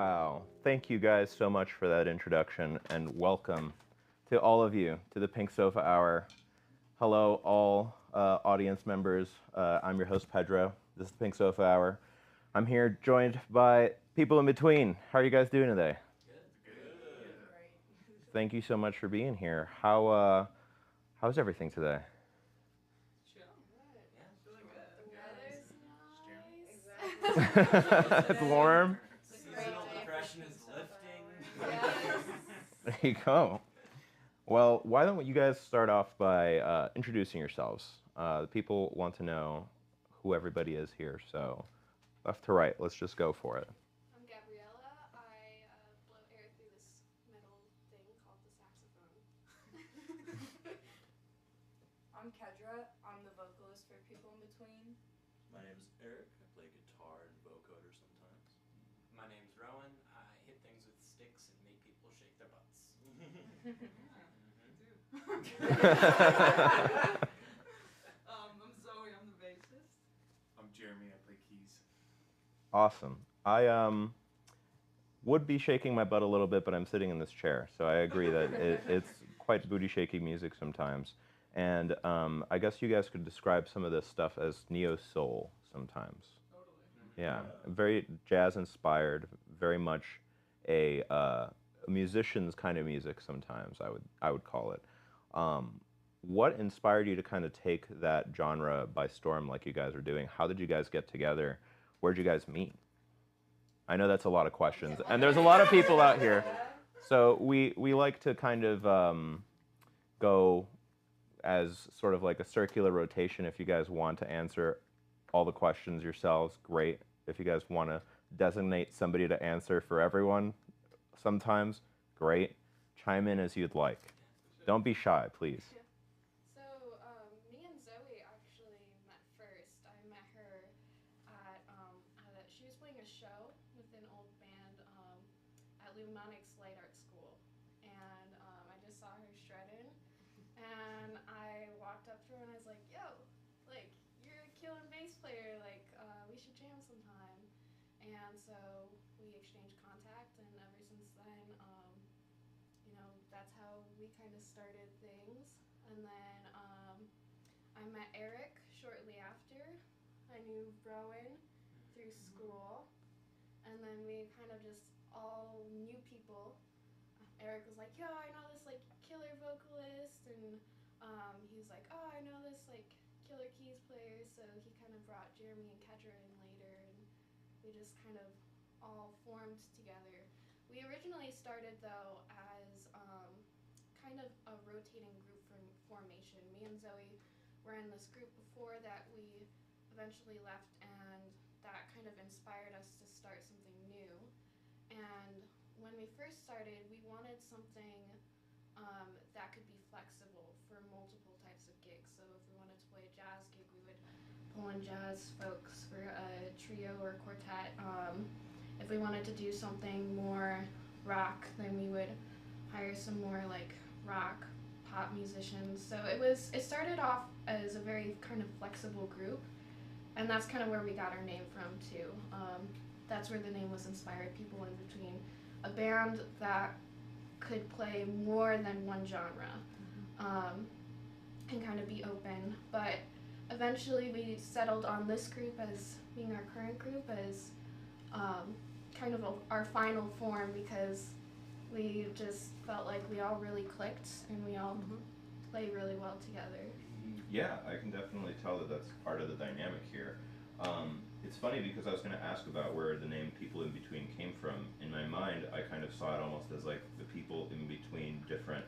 Wow. Thank you guys so much for that introduction, and welcome to all of you to the Pink Sofa Hour. Hello, all audience members. I'm your host, Pedro. This is the Pink Sofa Hour. I'm here joined by people in between. How are you guys doing today? Thank you so much for being here. How's everything today? It's warm. Seasonal depression is lifting. There you go. Well, why don't you guys start off by introducing yourselves? The people want to know who everybody is here, so left to right, let's just go for it. I'm Gabriella. I blow air through this metal thing called the saxophone. I'm Kedra. I'm the vocalist for People in Between. My name is Eric. I play guitar and vocoder sometimes. My name's Rowan. I hit things with sticks and make people shake their butts. I'm Zoe. I'm the bassist. I'm Jeremy. I play keys. Awesome. I would be shaking my butt a little bit, but I'm sitting in this chair, so I agree that it's quite booty shaking music sometimes. And I guess you guys could describe some of this stuff as neo soul sometimes. Totally. Yeah, very jazz inspired, very much a musician's kind of music sometimes. I would call it. What inspired you to kind of take that genre by storm, like you guys are doing? How did you guys get together? Where'd you guys meet? I know that's a lot of questions, and there's a lot of people out here. So we like to kind of go as sort of like a circular rotation. If you guys want to answer all the questions yourselves, great. If you guys want to designate somebody to answer for everyone sometimes, great. Chime in as you'd like. Don't be shy, please. So me and Zoe actually met first. I met her she was playing a show with an old band at Lumonics Light Art School, and I just saw her shredding, and I walked up to her and I was like, "Yo, like you're a killing bass player. Like we should jam sometime." And so we exchanged contact, and ever since then, that's how we kind of started things. And then I met Eric shortly after. I knew Rowan through school, and then we kind of just all knew people. Eric was like, "Yo, I know this like killer vocalist," and he was like, "Oh, I know this like killer keys player." So he kind of brought Jeremy and Kedra in later, and we just kind of all formed together. We originally started though as kind of a rotating group formation. Me and Zoe were in this group before that we eventually left, and that kind of inspired us to start something new. And when we first started, we wanted something that could be flexible for multiple types of gigs. So if we wanted to play a jazz gig, we would pull in jazz folks for a trio or quartet. If we wanted to do something more rock, then we would hire some more like rock pop musicians. So it started off as a very kind of flexible group, and that's kind of where we got our name from too. That's where the name was inspired. People in Between, a band that could play more than one genre, and kind of be open. But eventually we settled on this group as being our current group as kind of our final form, because we just felt like we all really clicked and we all play really well together. Yeah, I can definitely tell that that's part of the dynamic here. It's funny because I was going to ask about where the name People in Between came from. In my mind, I kind of saw it almost as like the people in between different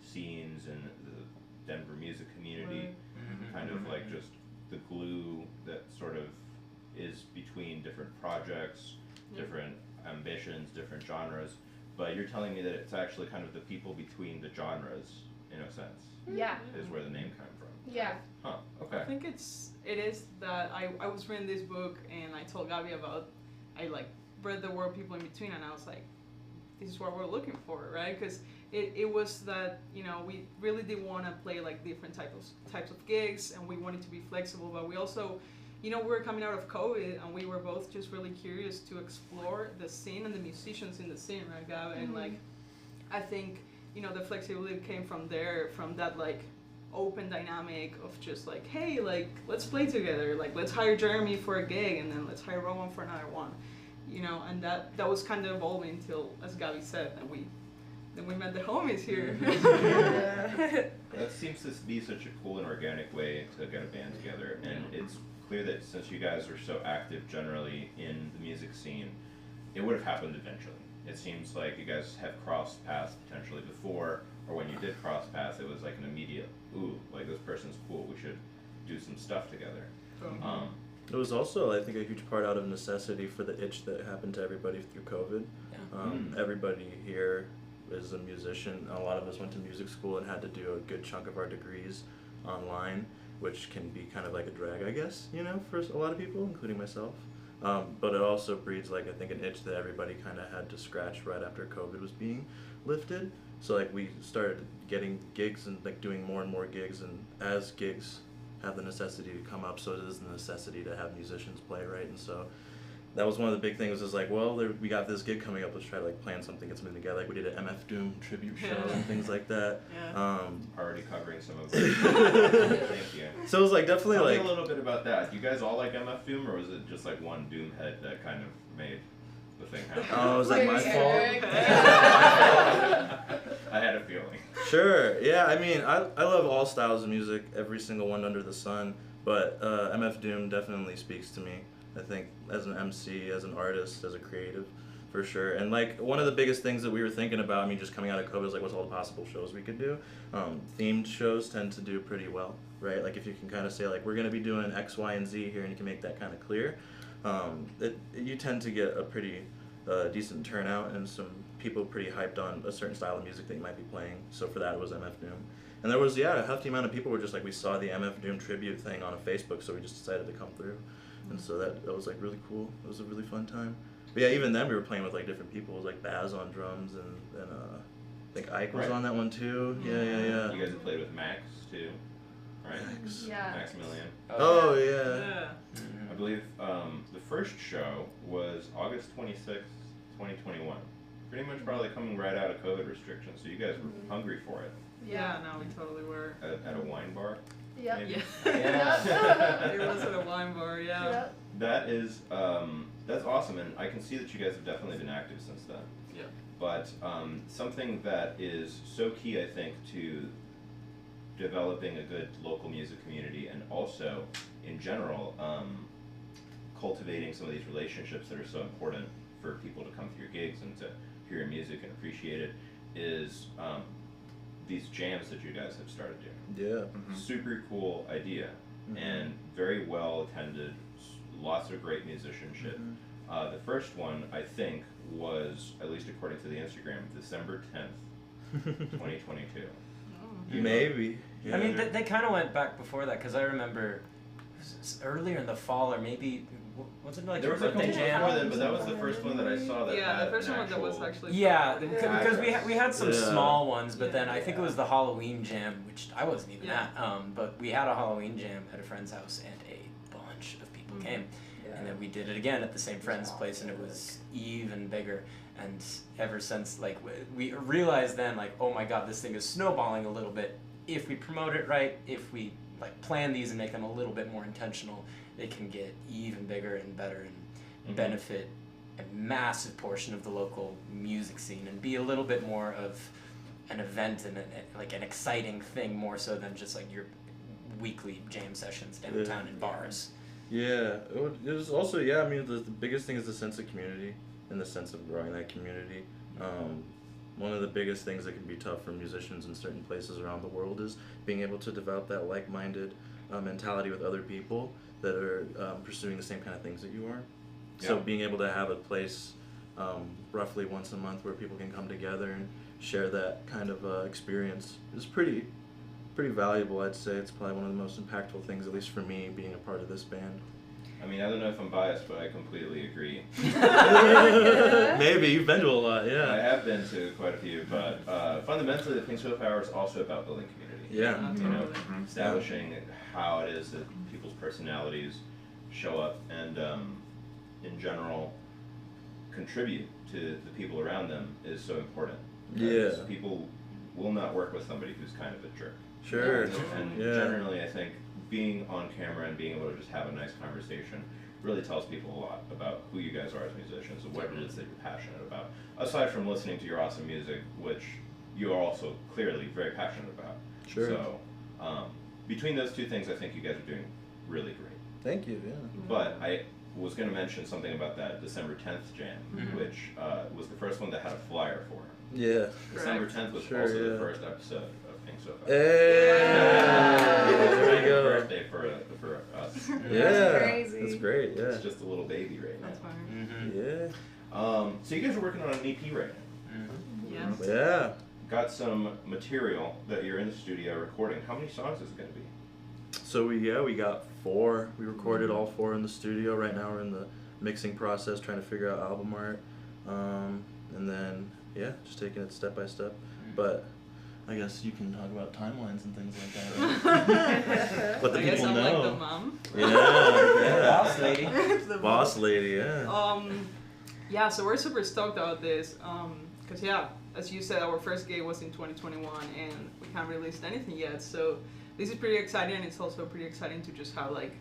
scenes and the Denver music community, kind of like just the glue that sort of is between different projects, different ambitions, different genres. But you're telling me that it's actually kind of the people between the genres, in a sense. Yeah. Is where the name came from. Yeah. Huh, okay. I think it is that I was reading this book and I told Gabby about, I like read the word People in Between, and I was like, this is what we're looking for, right? Because it was that, we really did want to play like different types of gigs, and we wanted to be flexible, but we also, you know, we were coming out of COVID and we were both just really curious to explore the scene and the musicians in the scene, right, Gab? And like, I think, you know, the flexibility came from there, from that like open dynamic of just like, hey, like, let's play together, like, let's hire Jeremy for a gig and then let's hire Rowan for another one, you know, and that was kind of evolving until, as Gabby said, and then we met the homies here. That seems to be such a cool and organic way to get a band together, and it's clear that since you guys are so active generally in the music scene, it would have happened eventually. It seems like you guys have crossed paths potentially before, or when you did cross paths, it was like an immediate, ooh, like this person's cool, we should do some stuff together. It was also, I think, a huge part out of necessity for the itch that happened to everybody through COVID. Everybody here is a musician. A lot of us went to music school and had to do a good chunk of our degrees online, which can be kind of like a drag, I guess, you know, for a lot of people, including myself. But it also breeds, like, I think, an itch that everybody kind of had to scratch right after COVID was being lifted. So, like, we started getting gigs and, like, doing more and more gigs, and as gigs have the necessity to come up, so it is the necessity to have musicians play, right? And so that was one of the big things, is like, well, we got this gig coming up, let's try to like plan something, get something together. Like we did an MF Doom tribute show and things like that. Already covering some of it. Thank you. So it was like definitely Tell me like a little bit about that. Do you guys all like MF Doom, or was it just like one Doom head that kind of made the thing happen? Oh, it was like my fault. I had a feeling. Sure, yeah, I mean, I love all styles of music, every single one under the sun, but MF Doom definitely speaks to me, I think, as an MC, as an artist, as a creative, for sure. And like, one of the biggest things that we were thinking about, I mean, just coming out of COVID, was like, what's all the possible shows we could do? Themed shows tend to do pretty well, right? Like, if you can kind of say, like, we're going to be doing X, Y, and Z here, and you can make that kind of clear, you tend to get a pretty decent turnout and some people pretty hyped on a certain style of music that you might be playing. So for that, it was MF Doom. And there was, a hefty amount of people were just like, we saw the MF Doom tribute thing on a Facebook, so we just decided to come through. And so that was like really cool. It was a really fun time. But yeah, even then we were playing with like different people. It was like Baz on drums, and I think Ike was on that one too. Yeah. You guys have played with Max too, right? Yeah. Maximilian. Oh yeah. I believe the first show was August 26th, 2021. Pretty much probably coming right out of COVID restrictions, so you guys were hungry for it. Yeah, no, we totally were. At a wine bar? Yep. Maybe? Yeah. It was at a wine bar, yeah. Yep. That is, that's awesome, and I can see that you guys have definitely been active since then. Yeah. But something that is so key, I think, to developing a good local music community, and also, in general, cultivating some of these relationships that are so important for people to come to your gigs and to hear your music and appreciate it, is these jams that you guys have started doing. Yeah. Super cool idea, and very well attended, lots of great musicianship. The first one, I think, was, at least according to the Instagram, December 10th, 2022. Maybe. I mean, they kind of went back before that, because I remember earlier in the fall, or maybe, was it like There your was a birthday couple jam? before then, but that was the first one that I saw that Yeah, had the first an one that was actual- actually. Yeah, Yeah. because we had some Yeah. small ones, but then I Yeah. think it was the Halloween jam, which I wasn't even Yeah. at. But we had a Halloween jam at a friend's house, and a bunch of people came. And then we did it again at the same friend's place, and it was even bigger. And ever since, like, we realized then, like, oh my God, this thing is snowballing a little bit. If we promote it right, if we like plan these and make them a little bit more intentional, they can get even bigger and better and benefit a massive portion of the local music scene and be a little bit more of an event and like an exciting thing, more so than just like your weekly jam sessions downtown in bars. Yeah, it was also, I mean, the biggest thing is the sense of community and the sense of growing that community. One of the biggest things that can be tough for musicians in certain places around the world is being able to develop that like-minded mentality with other people that are pursuing the same kind of things that you are. So being able to have a place roughly once a month where people can come together and share that kind of experience is pretty valuable. I'd say it's probably one of the most impactful things, at least for me, being a part of this band. I mean, I don't know if I'm biased, but I completely agree. Maybe, you've been to a lot, I yeah. have been to quite a few, but fundamentally, the Pink Swift Hour is also about building community. Yeah. You know, establishing how it is that people's personalities show up and, in general, contribute to the people around them is so important. Because Yeah. people will not work with somebody who's kind of a jerk. Sure. And Yeah. generally, I think being on camera and being able to just have a nice conversation really tells people a lot about who you guys are as musicians and what it is that you're passionate about. Aside from listening to your awesome music, which you are also clearly very passionate about. Sure. So, between those two things, I think you guys are doing really great. Thank you. Yeah. But I was going to mention something about that December 10th jam, which was the first one that had a flyer for it. Yeah. December 10th was Sure, also yeah. the first episode of Pink Sofa. Hey, there we Happy go. birthday for us. Yeah, crazy. that's great. Yeah. It's just a little baby right now. That's fine. Mm-hmm. Yeah. So you guys are working on an EP right now. Mm-hmm. Yes. Yeah. Got some material that you're in the studio recording. How many songs is it going to be? So we got 4. We recorded all 4 in the studio. Right now we're in the mixing process, trying to figure out album art, and then just taking it step by step. But I guess you can talk about timelines and things like that. Right? Let the I guess people I'm know. like the mom. Yeah. Boss lady. The Boss lady. Yeah. Yeah, so we're super stoked about this. Cause as you said, our first gig was in 2021, and we haven't released anything yet. So this is pretty exciting, and it's also pretty exciting to just have like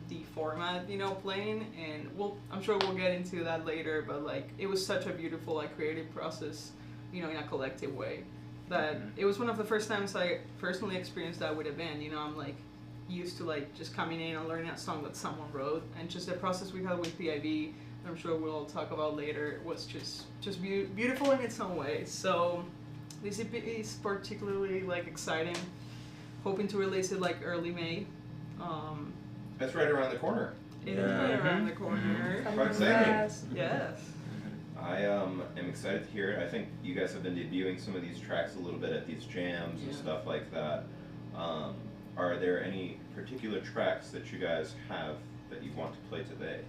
the format, playing. And I'm sure we'll get into that later. But like, it was such a beautiful creative process, in a collective way. That it was one of the first times I personally experienced that with a band. I'm like used to just coming in and learning a song that someone wrote, and just the process we had with PIV. I'm sure we'll talk about later, was just beautiful in its own way. So this EP is particularly exciting. Hoping to release it early May. That's right around the corner. It is right Yeah. around the corner. Quite exciting. Yes. I am excited to hear it. I think you guys have been debuting some of these tracks a little bit at these jams and stuff like that. Are there any particular tracks that you guys have that you want to play today?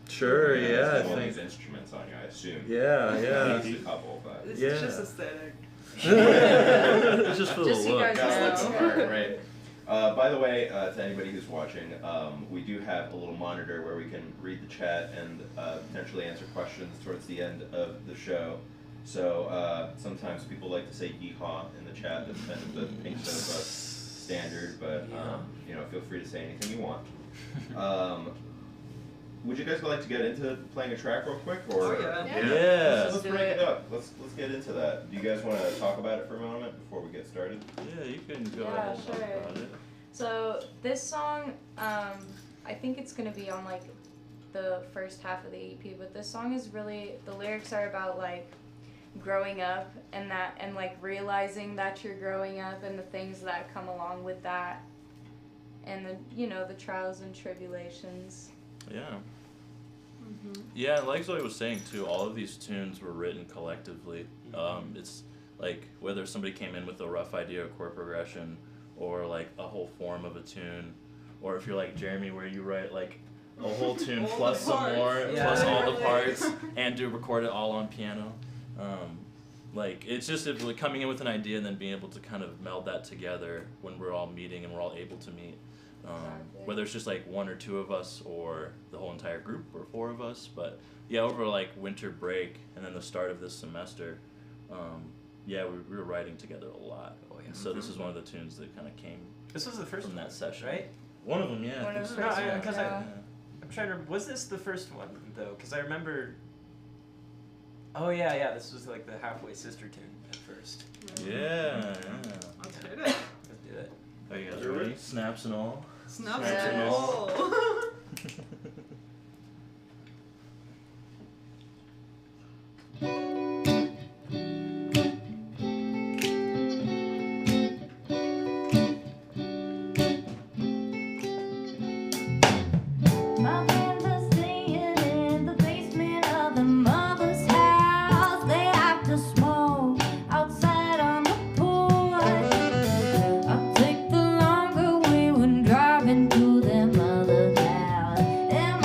Sure. You know, Yeah. there's I all think. these instruments on you, I assume. Yeah. At Yeah. least a couple, but. This Yeah. is just aesthetic. It's just for the Just so you look. guys Gotta look know. smart, right? By the way, to anybody who's watching, we do have a little monitor where we can read the chat and potentially answer questions towards the end of the show. So sometimes people like to say yeehaw in the chat. That's kind of the Pink Sofa standard, but feel free to say anything you want. Would you guys like to get into playing a track real quick, or Oh, yeah. Yeah. let's break it up. Let's get into that. Do you guys want to talk about it for a moment before we get started? Yeah, you can go Yeah, ahead and talk sure. about it. So this song, I think it's gonna be on the first half of the EP, but this song is really, the lyrics are about growing up and realizing that you're growing up and the things that come along with that, and the trials and tribulations. Yeah. Yeah, like Zoe was saying too, all of these tunes were written collectively. It's whether somebody came in with a rough idea of chord progression or a whole form of a tune, or if you're like Jeremy where you write a whole tune All plus the some parts. more, Yeah. plus all the Literally. parts, and record it all on piano. It's just coming in with an idea and then being able to kind of meld that together when we're all meeting and we're all able to meet. Exactly. Whether it's just 1 or 2 of us or the whole entire group or 4 of us, but over winter break and then the start of this semester, we were writing together a lot. Oh, yeah. And so this is one of the tunes that kind of came This was the first from one, that session. right? One of them, yeah. One I of think the so. first Yeah, ones, 'cause yeah. I'm trying to. Was this the first one though? Because I remember. Oh yeah. This was the halfway sister tune at first. Yeah. Let's hit it. Let's do it. Are you guys ready? Snaps and all. Snaps Snaps and and all. all. My friends are staying in the basement of the mother's house. They like to smoke outside on the porch. I'll take the longer way when driving to their mother's house. And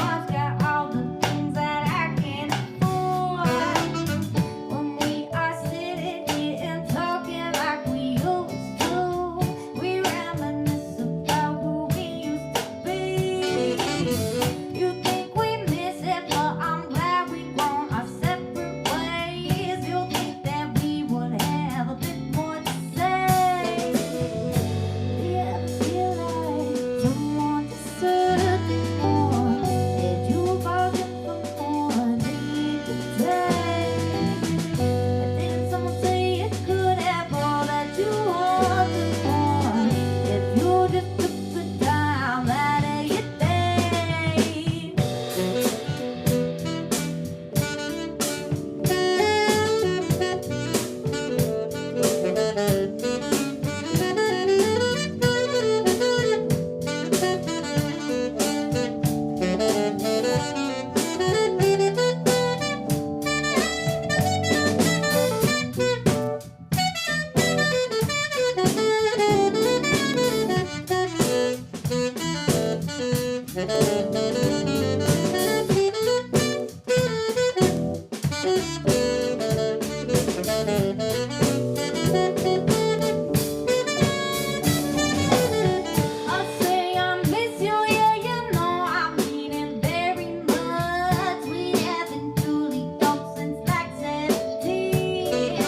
I say I miss you, yeah, you know I mean it very much. We haven't truly talked since like 17.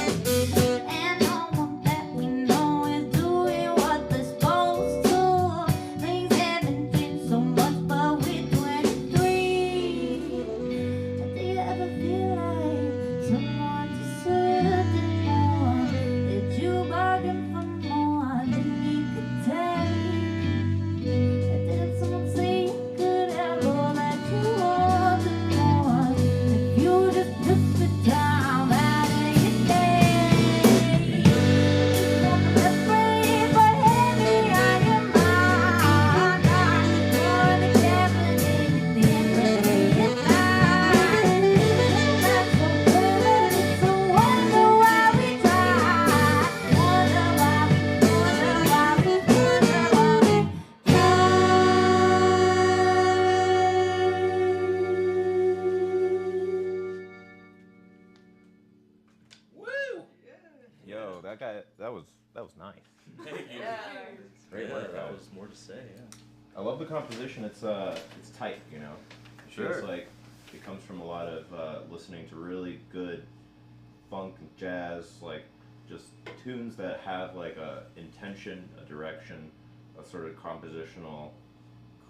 And no one that we know is doing what they're supposed to. Things haven't changed so much, but we're 23. Do you ever feel like someone deserved it more? Did you bargain for more than you could take? Did someone say you could have all that you wanted more? If you just took the time out of your day, want to be free but heavy on your mind. More than caffeinated, then ready at night. That's so good, so wonder why we try. Wonder why we, wonder why we, wonder why we Woo! Yo, that was nice. Yeah. Great Yeah, work, that guys. was more to say. Yeah. I love the composition. It's tight, you know. It feels Sure. like it comes from a lot of listening to really good funk, jazz, like just tunes that have like a intention, a direction, a sort of compositional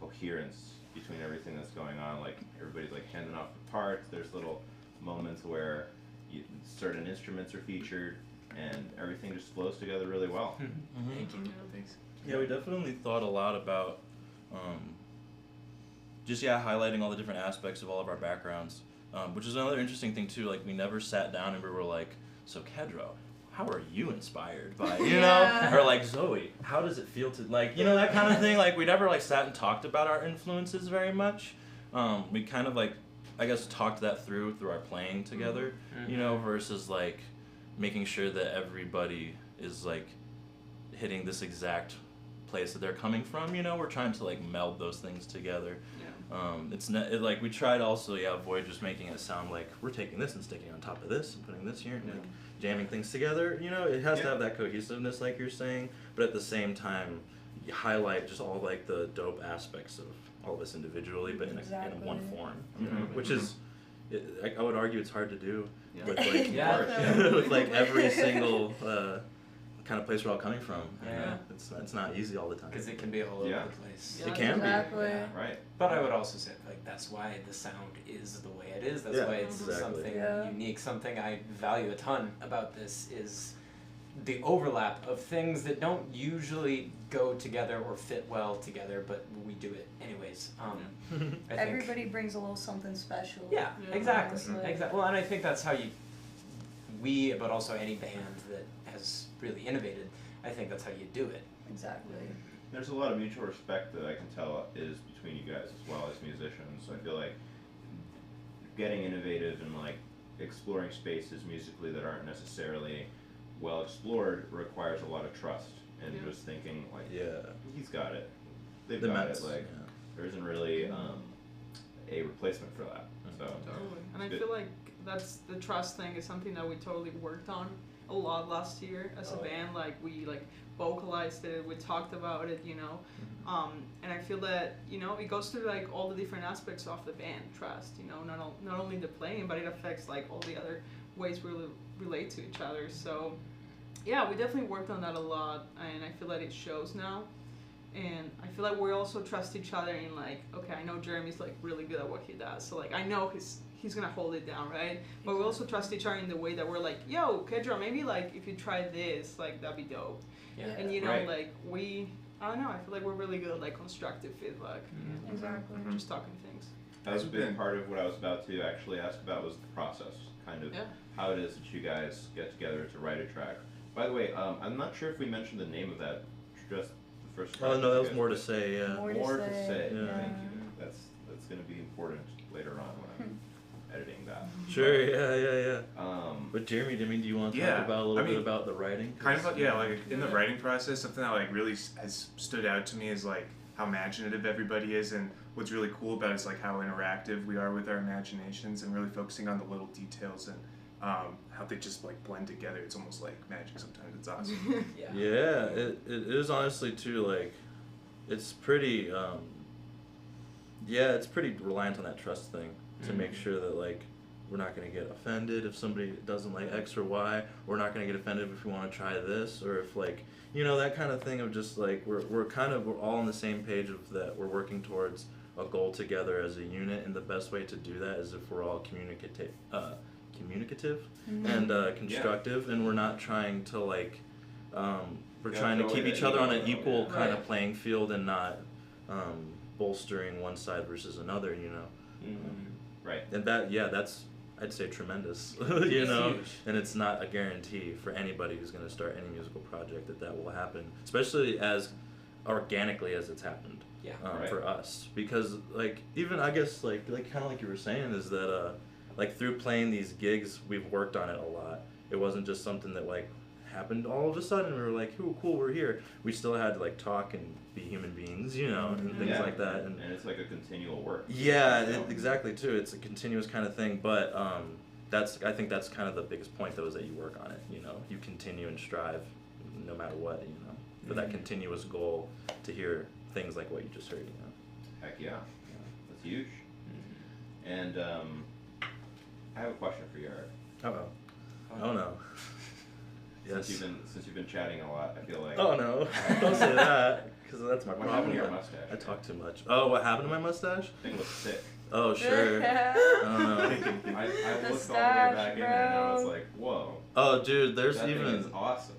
coherence between everything that's going on. Like everybody's like handing off the parts. There's little moments where certain instruments are featured, and everything just flows together really well. Thank you. Thanks. Yeah, we definitely thought a lot about just highlighting all the different aspects of all of our backgrounds, which is another interesting thing too. Like we never sat down and we were like, so Kedro, how are you inspired by, you know, or like Zoe, how does it feel to like, you know, that kind of thing. Like we never like sat and talked about our influences very much. We kind of like, I guess, talked that through our playing together, you know, versus like making sure that everybody is like hitting this exact place that they're coming from, you know. We're trying to like meld those things together. It's not like we tried also avoid just making it sound like we're taking this and sticking on top of this and putting this here and like jamming things together, you know. It has to have that cohesiveness like you're saying, but at the same time you highlight just all like the dope aspects of all of us individually, but in one form, you know, which is I would argue it's hard to do with like with like every single kind of place we're all coming from. Yeah. It's not easy all the time. Because it can be all over the place. It can be. Yeah. Right. But I would also say, like, that's why the sound is the way it is. That's why it's something unique. Something I value a ton about this is the overlap of things that don't usually go together or fit well together, but we do it anyways. I think, Everybody brings a little something special. yeah, exactly. Honestly. Exactly. Well, and I think that's how we, but also any band that has really innovated, I think that's how you do it. Exactly. There's a lot of mutual respect that I can tell is between you guys as well as musicians. I feel like getting innovative and like exploring spaces musically that aren't necessarily well explored requires a lot of trust and just thinking like, he's got it, they've got it. Like there isn't really a replacement for that. So Totally. And I good. feel like that's the trust thing is something that we totally worked on a lot last year as a band. Like we like vocalized it, we talked about it, you know. And I feel that, you know, it goes through like all the different aspects of the band, trust, you know, not only the playing, but it affects like all the other ways we relate to each other. So yeah, we definitely worked on that a lot, and I feel that it shows now. And I feel like we also trust each other in like, okay, I know Jeremy's like really good at what he does, so like I know he's gonna hold it down, right? But we also trust each other in the way that we're like, yo, Kedra, maybe like if you try this, like that'd be dope. Yeah. And you know, Right. like I don't know, I feel like we're really good at like constructive feedback. Exactly. Just talking things. that was a big part of what I was about to actually ask about was the process, kind of how it is that you guys get together to write a track. By the way, I'm not sure if we mentioned the name of that, just the first track. Oh no, that was you guys more to did. say. Yeah. More More to say. Yeah. Thank you. That's going to be important later on when I'm editing that. Sure. Yeah. Um, But Jeremy, do you want to Yeah, talk about a little I bit mean, about the writing? Kind of, like in the writing process, something that like really has stood out to me is like how imaginative everybody is, and what's really cool about it is like how interactive we are with our imaginations, and really focusing on the little details and how they just like blend together. It's almost like magic sometimes. It's awesome. Yeah, it is honestly too, like, it's pretty it's pretty reliant on that trust thing to make sure that, like, we're not going to get offended if somebody doesn't like X or Y. We're not going to get offended if we want to try this, or if, like, you know, that kind of thing of just like we're all on the same page of that we're working towards a goal together as a unit, and the best way to do that is if we're all communicative and constructive, and we're not trying to, like, we're trying to keep each other on an equal kind of playing field, and not bolstering one side versus another, you know. Right. And that's, I'd say, tremendous, you know, huge. And it's not a guarantee for anybody who's going to start any musical project that will happen, especially as organically as it's happened for us. Because, like, even, I guess, like kind of like you were saying, is that, like, through playing these gigs, we've worked on it a lot. It wasn't just something that, like, happened all of a sudden. We were like, cool, we're here. We still had to, like, talk and be human beings, you know, and things like that. And it's like a continual work. Yeah, exactly, too. It's a continuous kind of thing. But I think that's kind of the biggest point, though, is that you work on it, you know. You continue and strive no matter what, you know, for that continuous goal to hear things like what you just heard, you know. Heck yeah. That's huge. And I have a question for you, Eric. Oh no. Yes. Since you've been chatting a lot, I feel like. Oh no! Don't say that, because that's my What problem. happened to your mustache? I talk too much. Oh, what happened to my mustache? I think it looks sick. Oh sure. I don't know. I looked all the way back in there, and I was like, whoa. Oh dude, there's that even. Thing is awesome.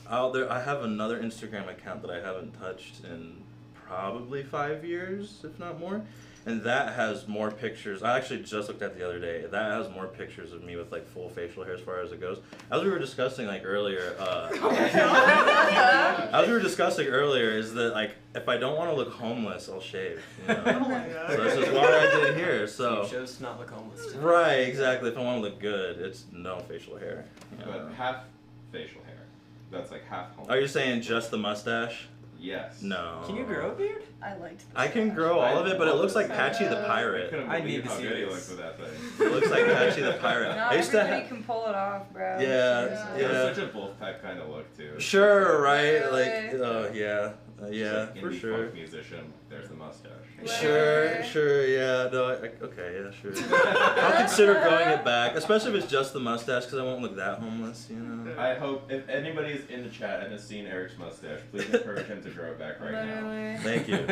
I have another Instagram account that I haven't touched in probably 5 years, if not more. And that has more pictures. I actually just looked at it the other day. That has more pictures of me with, like, full facial hair as far as it goes. As we were discussing, like, earlier, is that, like, if I don't want to look homeless, I'll shave. You know? Oh my God. So this is what I did here. So you chose to not look homeless. Too. Right, exactly. If I want to look good, it's no facial hair. You know? But half facial hair. That's like half homeless. Are you saying just the mustache? Yes. No. Can you grow a beard? I liked I can grow all of it, but it looks like Patchy the Pirate. I need to see how good he looks with that thing. It looks like Patchy the Pirate. Not I used to everybody can pull it off, bro. Yeah. It's such a Wolfpack kind of look too. Sure, right? Really? Like, yeah, Like for indie sure. Funk musician. There's the mustache. Sure, yeah, no, okay, yeah, sure. I'll consider growing it back, especially if it's just the mustache, because I won't look that homeless, you know. I hope if anybody's in the chat and has seen Eric's mustache, please encourage him to grow it back right now. Thank you.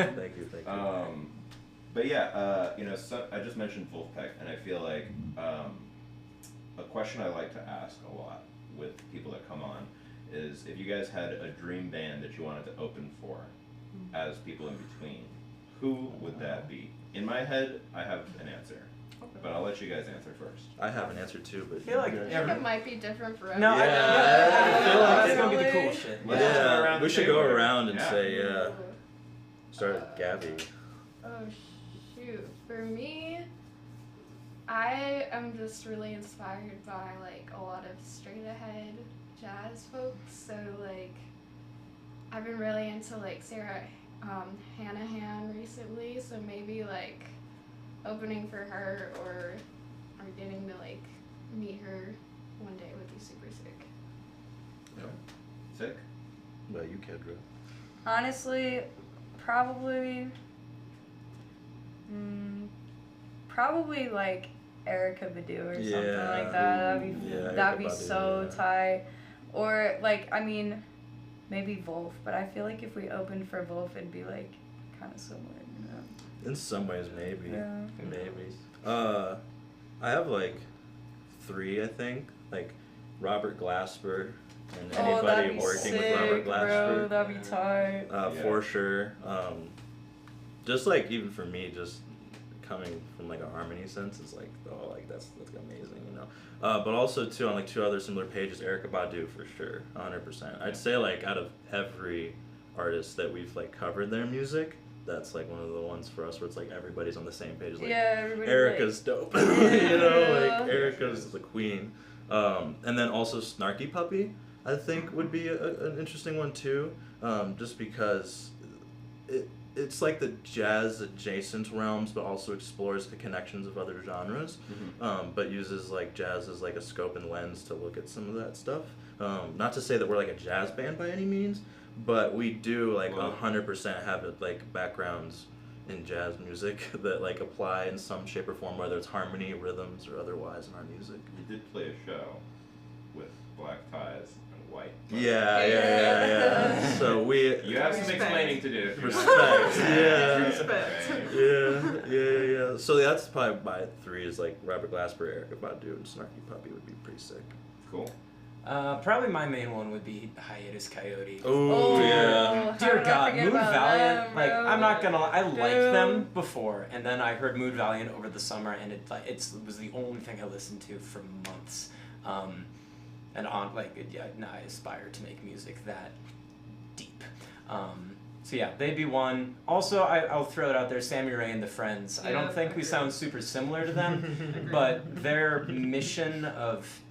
But yeah, you know, I just mentioned Wolfpack, and I feel like a question I like to ask a lot with people that come on is if you guys had a dream band that you wanted to open for as people in between, who would that be? In my head, I have an answer, but I'll let you guys answer first. I have an answer too, but I feel like I think it might be different for No, everyone. I feel like it's gonna be the cool shit. Yeah, we should go around and say, start with Gabby. Oh shoot. For me, I am just really inspired by like a lot of straight ahead jazz folks. So like I've been really into like Sarah Hanahan recently, so maybe like opening for her or getting to like meet her one day would be super sick. Yeah. Sick? What about you, Kendra? Honestly, probably like Erica Badu or something like that. That'd be so tight. Or like, I mean, maybe Wolf, but I feel like if we opened for Wolf, it'd be like kind of similar, you know. In some ways, maybe. Yeah. Maybe. I have like 3, I think. Like Robert Glasper and anybody working with Robert Glasper. Bro, that'd be tight. For sure. Just like even for me, just coming from like a harmony sense, it's like that's amazing, you know. But also too on like 2 other similar pages, Erykah Badu for sure, 100%. I'd say like out of every artist that we've like covered their music, that's like one of the ones for us where it's like everybody's on the same page. Like Erykah's dope, you know, like Erykah's the queen. And then also Snarky Puppy, I think would be an interesting one too, just because it's like the jazz adjacent realms, but also explores the connections of other genres, but uses like jazz as like a scope and lens to look at some of that stuff. Not to say that we're like a jazz band by any means, but we do like 100% have like backgrounds in jazz music that like apply in some shape or form, whether it's harmony, rhythms, or otherwise in our music. You did play a show with black ties and white. Yeah. So you have some explaining to do. Respect. Yeah. Respect. Yeah. So that's probably my 3 is like Robert Glasper, Erykah Badu, and Snarky Puppy would be pretty sick. Cool. Probably my main one would be Hiatus Coyote. Oh yeah. Dear God, Mood Valiant. Them, like bro. I'm not gonna lie, I liked them before, and then I heard Mood Valiant over the summer, and it was the only thing I listened to for months. And on now I aspire to make music that deep. So yeah, they'd be one. Also, I'll throw it out there, Sammy Ray and the Friends. I don't think we sound super similar to them, but their mission of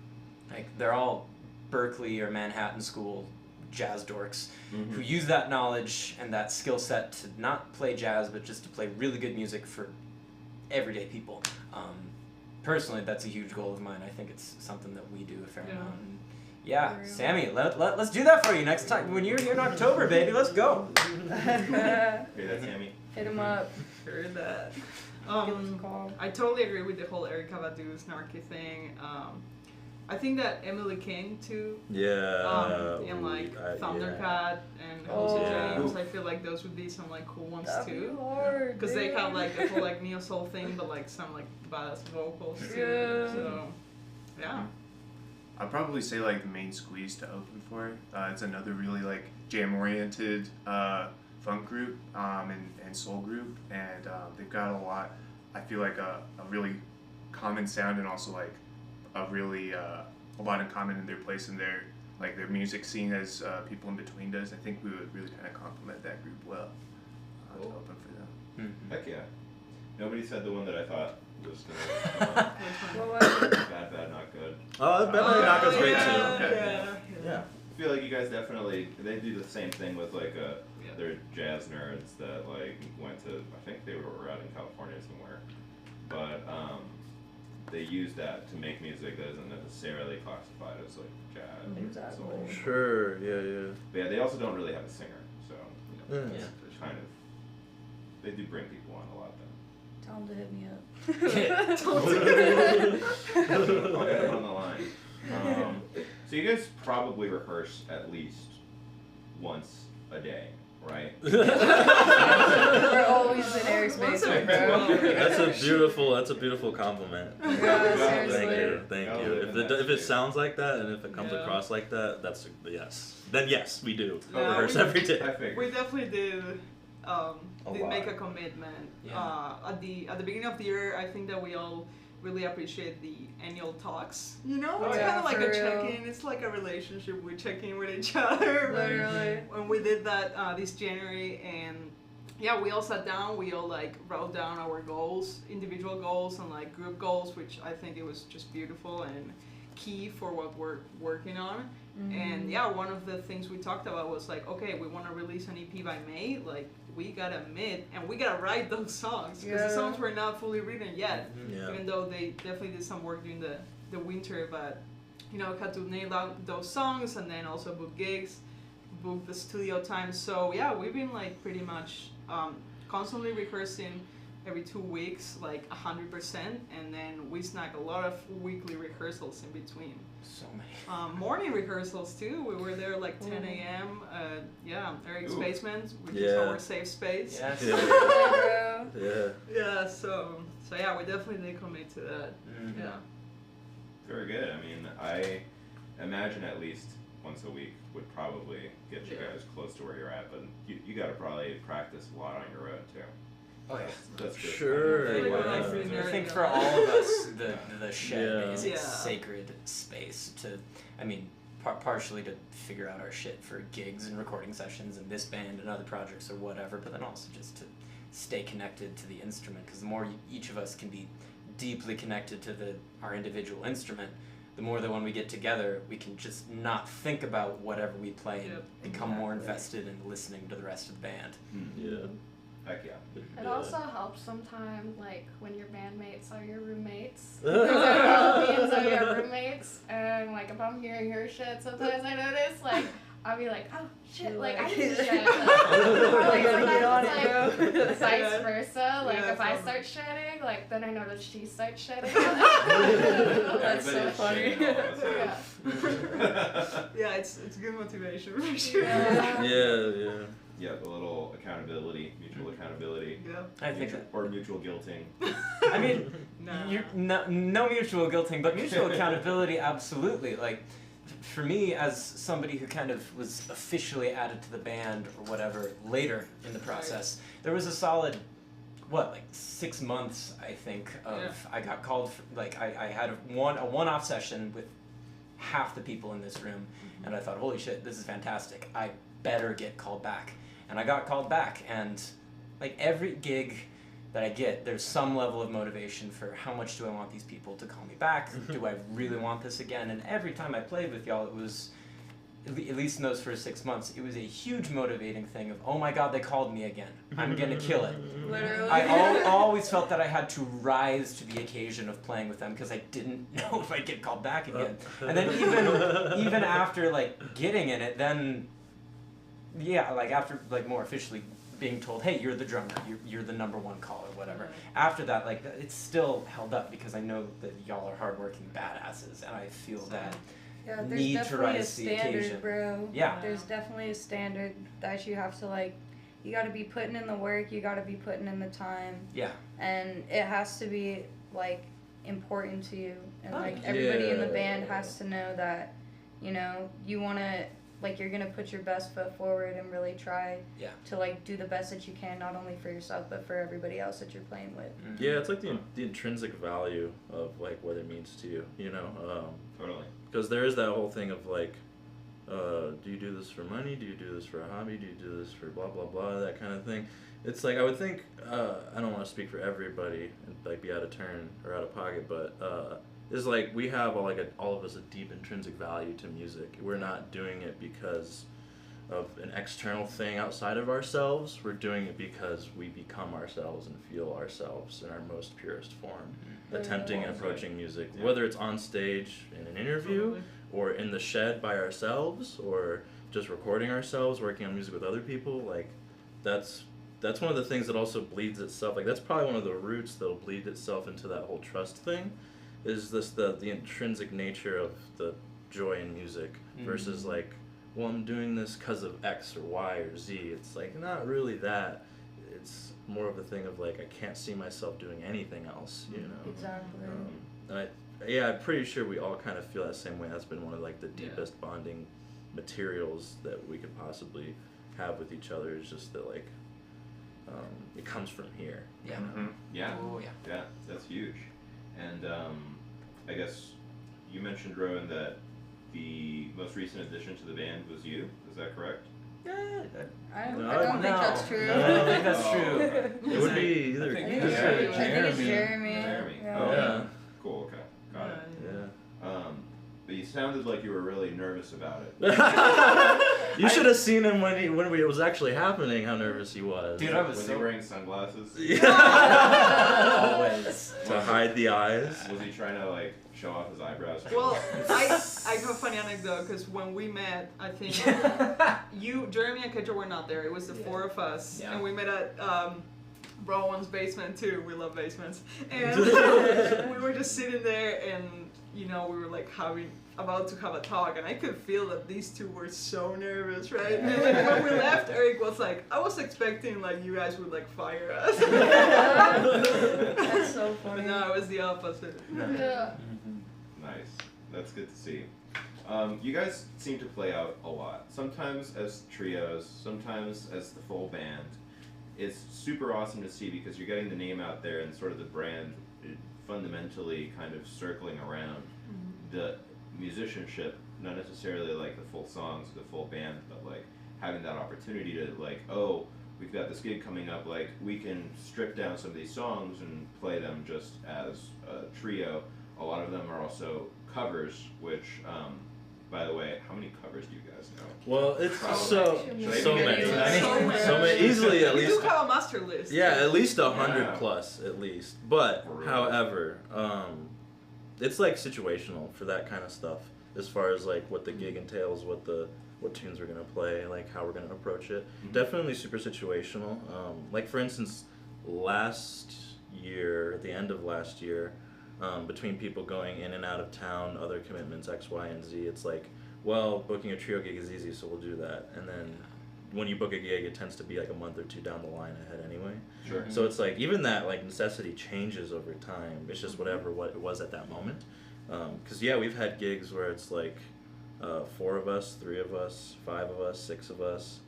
like they're all Berkeley or Manhattan School jazz dorks who use that knowledge and that skill set to not play jazz, but just to play really good music for everyday people. Personally, that's a huge goal of mine. I think it's something that we do a fair amount. And yeah, Sammy, let's do that for you next time. When you're here in October, baby, let's go. Hear that, Sammy? Hit him up. Heard that. Give us a call. I totally agree with the whole Erykah Badu snarky thing. I think that Emily King too. Yeah. And like Thundercat and Oh. James. I feel like those would be some like cool ones That'd too. be hard, Because they have dude. like the whole like neo soul thing, but like some like badass vocals too. Yeah. So yeah. I'd probably say like the Main Squeeze to open for. It's another really like jam oriented funk group and soul group, and they've got a lot. I feel like a really common sound, and also like a really a lot in common in their place in their like their music scene as People in Between does. I think we would really kind of complement that group well to open for them. Heck yeah. Nobody said the one that I thought was gonna What was it? Bad, Not Good. Oh, Bad Bad Not Good's great too. Yeah. I feel like you guys definitely, they do the same thing with like they're jazz nerds that like went to, I think they were out in California somewhere, but they use that to make music that isn't necessarily classified as like jazz. Exactly. Soul. Sure. Yeah. But yeah, they also don't really have a singer, so you know, Yeah. it's kind of, they do bring people on a lot then. Tell him to hit me up. I'll get them on the line. So you guys probably rehearse at least once a day, right? We're always in Eric's basement, bro. That's a beautiful compliment. Yeah, seriously. Thank you. If it sounds like that and if it comes across like that, that's yes. Then yes, we do. Yeah, Rehearse we- every day. I figured. We definitely did lot. make a commitment. Yeah. At the beginning of the year, I think that we all really appreciate the annual talks. You know, Oh, it's yeah, kind of like for a real. check-in. It's like a relationship. We check in with each other. Literally. When we did that this January, and yeah, we all sat down. We all like wrote down our goals, individual goals and like group goals, which I think it was just beautiful and key for what we're working on. And yeah, one of the things we talked about was like, okay, we want to release an EP by May. Like, we gotta admit, and we gotta write those songs because the Yeah. songs were not fully written yet. Yeah. Even though they definitely did some work during the winter, but you know, had to nail out those songs and then also book gigs, book the studio time. So yeah, we've been like pretty much constantly rehearsing every 2 weeks, like 100%, and then we snack a lot of weekly rehearsals in between. So many. Morning rehearsals too. We were there like 10 a.m. Eric's Ooh. basement, which is Yeah. our safe space. Yes. Yeah. Yeah, bro. Yeah. Yeah, so yeah, we definitely did commit to that. Mhm. Yeah. Very good. I mean, I imagine at least once a week would probably get you Yeah. guys close to where you're at, but you got to probably practice a lot on your road too. Oh yeah. That's good. Sure, I think, yeah. I think for all of us, the shed Yeah. is a Yeah. sacred space to, I mean, partially to figure out our shit for gigs and recording sessions and this band and other projects or whatever, but then also just to stay connected to the instrument, because the more each of us can be deeply connected to our individual instrument, the more that when we get together, we can just not think about whatever we play and become more invested in listening to the rest of the band. Yeah. Heck yeah. It also helps sometimes, like, when your bandmates are your roommates. Because I know me and Zoe are roommates, and, like, if I'm hearing her shit, sometimes I notice, like, I'll be like, oh, shit, like, I need to shit. Like, sometimes it's, like, vice versa. Like, if I start shitting, like, then I notice she starts shitting. That's so funny. Yeah. Yeah, it's good motivation for sure. Yeah. Yeah, the little accountability, mutual accountability. Yeah. I think Or mutual guilting. I mean, no mutual guilting, but mutual accountability, absolutely. Like, for me, as somebody who kind of was officially added to the band or whatever later in the process, there was a solid, like 6 months, I think, of I got called, I had a one-off session with half the people in this room, and I thought, holy shit, this is fantastic. I better get called back. And I got called back, and like every gig that I get, there's some level of motivation for how much do I want these people to call me back? Do I really want this again? And every time I played with y'all, it was, at least in those first 6 months, it was a huge motivating thing of, oh my god, they called me again. I'm gonna kill it. Literally. I always felt that I had to rise to the occasion of playing with them because I didn't know if I'd get called back again. And then even after like getting in it, then after like more officially being told, hey, you're the drummer, you're the number one call or whatever. After that, like it's still held up because I know that y'all are hardworking badasses, and I feel that Yeah, there's need to definitely a rise to the standard, occasion. bro. Yeah. There's definitely a standard that you have to like. You got to be putting in the work. You got to be putting in the time. Yeah. And it has to be like important to you, and like everybody in the band has to know that, you know, you want to. Like, you're gonna put your best foot forward and really try to like do the best that you can, not only for yourself but for everybody else that you're playing with. Yeah, it's like the intrinsic value of like what it means to you, you know. Totally. Because there is that whole thing of like, do you do this for money? Do you do this for a hobby? Do you do this for blah blah blah? That kind of thing. It's like I would think. I don't want to speak for everybody and like be out of turn or out of pocket, but. Is like we have all of us a deep intrinsic value to music. We're not doing it because of an external thing outside of ourselves. We're doing it because we become ourselves and feel ourselves in our most purest form, attempting and approaching music, whether it's on stage in an interview or in the shed by ourselves or just recording ourselves, working on music with other people. Like that's one of the things that also bleeds itself. Like that's probably one of the roots that'll bleed itself into that whole trust thing. Is this the intrinsic nature of the joy in music versus like, well, I'm doing this because of X or Y or Z. It's like not really that. It's more of a thing of like I can't see myself doing anything else, you know. Exactly. And I'm pretty sure we all kind of feel that same way. That's been one of like the deepest bonding materials that we could possibly have with each other. Is just that like it comes from here. Yeah. Yeah. Oh yeah. Yeah, that's huge. And I guess you mentioned, Rowan, that the most recent addition to the band was you. Is that correct? I don't No. think that's true. I don't think that's true. It would be either. I think I think it's Jeremy. Jeremy. Yeah. Oh, Yeah. Cool. Okay. Got it. Yeah. But you sounded like you were really nervous about it. You should have seen him when it was actually happening. How nervous he was. Dude, I was Was he wearing sunglasses? Always. To hide the eyes. Was he trying to like show off his eyebrows? Well, I have a funny anecdote because when we met, I think Jeremy and Kedra were not there. It was the four of us, and we met at Rowan's basement too. We love basements, and we were just sitting there, and you know we were like about to have a talk, and I could feel that these two were so nervous, right? And like when we left, Eric was like, I was expecting like you guys would like fire us. That's so funny. But no, it was the opposite. Yeah. Nice. That's good to see. You guys seem to play out a lot. Sometimes as trios, sometimes as the full band. It's super awesome to see because you're getting the name out there and sort of the brand fundamentally kind of circling around the musicianship, not necessarily like the full songs or the full band, but like having that opportunity to like, oh, we've got this gig coming up, like we can strip down some of these songs and play them just as a trio, a lot of them are also covers, which, by the way, how many covers do you guys know? Well, it's Should I be so many, easily at We least. do have a master list. Yeah, at least 100 Yeah. plus, at least. But, For real. however, it's like situational for that kind of stuff, as far as like what the gig entails, what tunes we're gonna play, like how we're gonna approach it. Mhm. Definitely super situational. Like for instance, last year, at the end of last year, between people going in and out of town, other commitments, X, Y, and Z, it's like, well, booking a trio gig is easy, so we'll do that. And then when you book a gig, it tends to be like a month or two down the line ahead anyway. Sure. So it's like even that like necessity changes over time. It's just whatever what it was at that moment. Because yeah, we've had gigs where it's like 4 of us, 3 of us, 5 of us, 6 of us.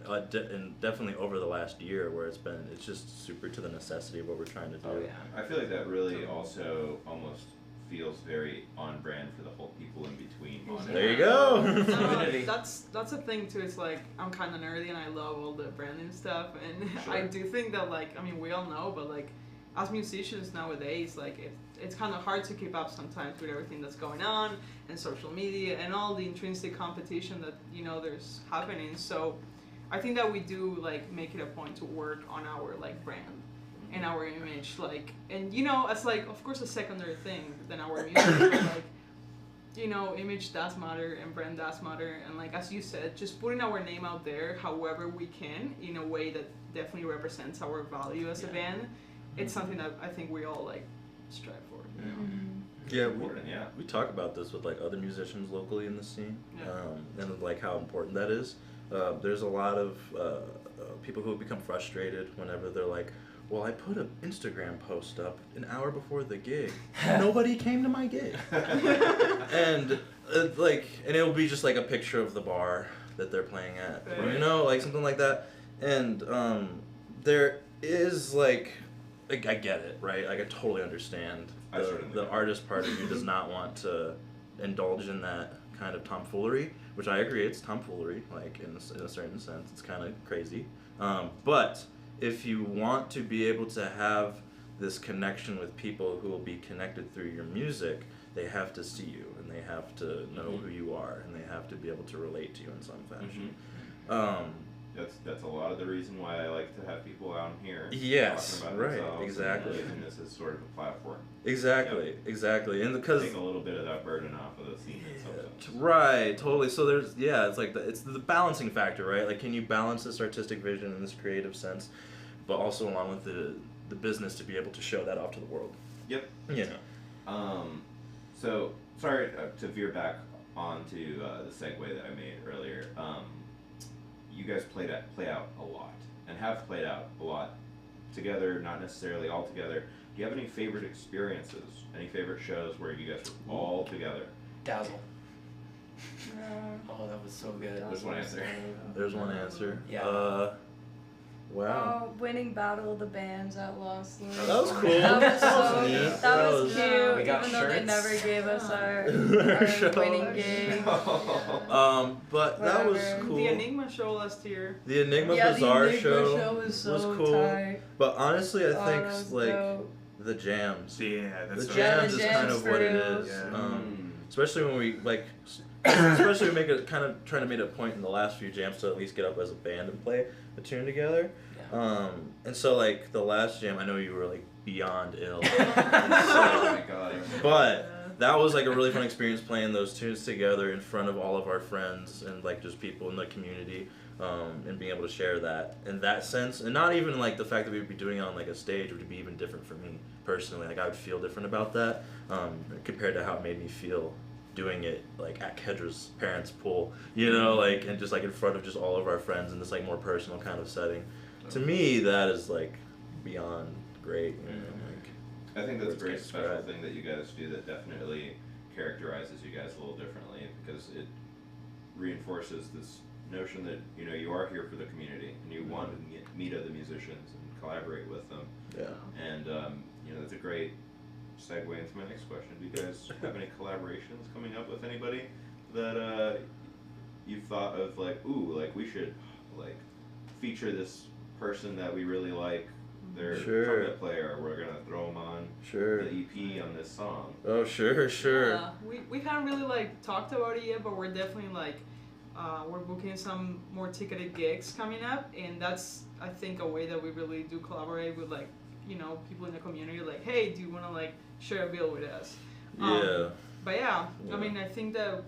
And definitely over the last year where it's just super to the necessity of what we're trying to do. Oh yeah. I feel like that really also almost feels very on brand for the whole people in between. There you go. Community. That's a thing too. It's like I'm kind of nerdy and I love all the branding stuff, and Sure. I do think that like I mean we all know, but like as musicians nowadays, like it's kind of hard to keep up sometimes with everything that's going on and social media and all the intrinsic competition that there's happening. So I think that we do like make it a point to work on our like brand and our image, like, and as like of course a secondary thing than our music, but, like image does matter and brand does matter, and like as you said, just putting our name out there however we can in a way that definitely represents our value as a band. It's something that I think we all like strive for. Yeah, Important, yeah. we talk about this with like other musicians locally in the scene, Yeah. and like how important that is. There's a lot of people who become frustrated whenever they're like, well, I put an Instagram post up an hour before the gig. Nobody came to my gig. And and it'll be just like a picture of the bar that they're playing at, like something like that. And there is like I get it, right? Like I totally understand. The artist part of you does not want to indulge in that kind of tomfoolery, which I agree, it's tomfoolery, like in a certain sense, it's kind of crazy. But if you want to be able to have this connection with people who will be connected through your music, they have to see you, and they have to know who you are, and they have to be able to relate to you in some fashion. That's a lot of the reason why I like to have people out here. Yes, talking about right, themselves exactly. And using this as sort of a platform. Exactly, and because Taking a little bit of that burden off of the scene in some sense. right, totally. So there's it's like it's the balancing factor, right? Like, can you balance this artistic vision and this creative sense, but also along with the business to be able to show that off to the world? Yep. So sorry to veer back onto the segue that I made earlier. You guys play out a lot and have played out a lot together, not necessarily all together. Do you have any favorite experiences? Any favorite shows where you guys were all together? Dazzle. Oh, that was so good. There's one answer. There's one answer. Yeah. Wow. Oh, winning Battle of the Bands at Lost Lake. That was cool. That was so neat. that was cute, We got even though they shirts. never gave us our Shirts. winning gig. But that was Whatever. cool. The Enigma show last year. The Enigma Yeah, the Bazaar Enigma show was so cool. tight. But honestly, I Oh, think that was like dope. the jams. Yeah, that's The right. jams the is kind jams of what it too. is. Yeah. Especially when we like, especially we make a kind of trying to make a point in the last few jams to at least get up as a band and play a tune together. And so like the last jam, I know you were like beyond ill. Oh my god. But that was like a really fun experience playing those tunes together in front of all of our friends and like just people in the community, and being able to share that in that sense, and not even like the fact that we'd be doing it on like a stage would be even different for me personally. Like I would feel different about that, compared to how it made me feel doing it like at Kedra's parents' pool, like, and just like in front of just all of our friends in this like more personal kind of setting. To me, that is like beyond great. Like, I think that's a words great can't special describe. thing that you guys do that definitely characterizes you guys a little differently, because it reinforces this notion that you are here for the community and you want to meet other musicians and collaborate with them. Yeah. And that's a great segue into my next question. Do you guys have any collaborations coming up with anybody that you've thought of, like, ooh, like we should like feature this person that we really like, their Sure. trumpet player, we're gonna throw them on Sure. the EP on this song. Oh, sure. Yeah, we haven't really like talked about it yet, but we're definitely like we're booking some more ticketed gigs coming up, and that's I think a way that we really do collaborate with like people in the community. Like, hey, do you want to like share a bill with us? Yeah. But yeah, Yeah. I mean, I think that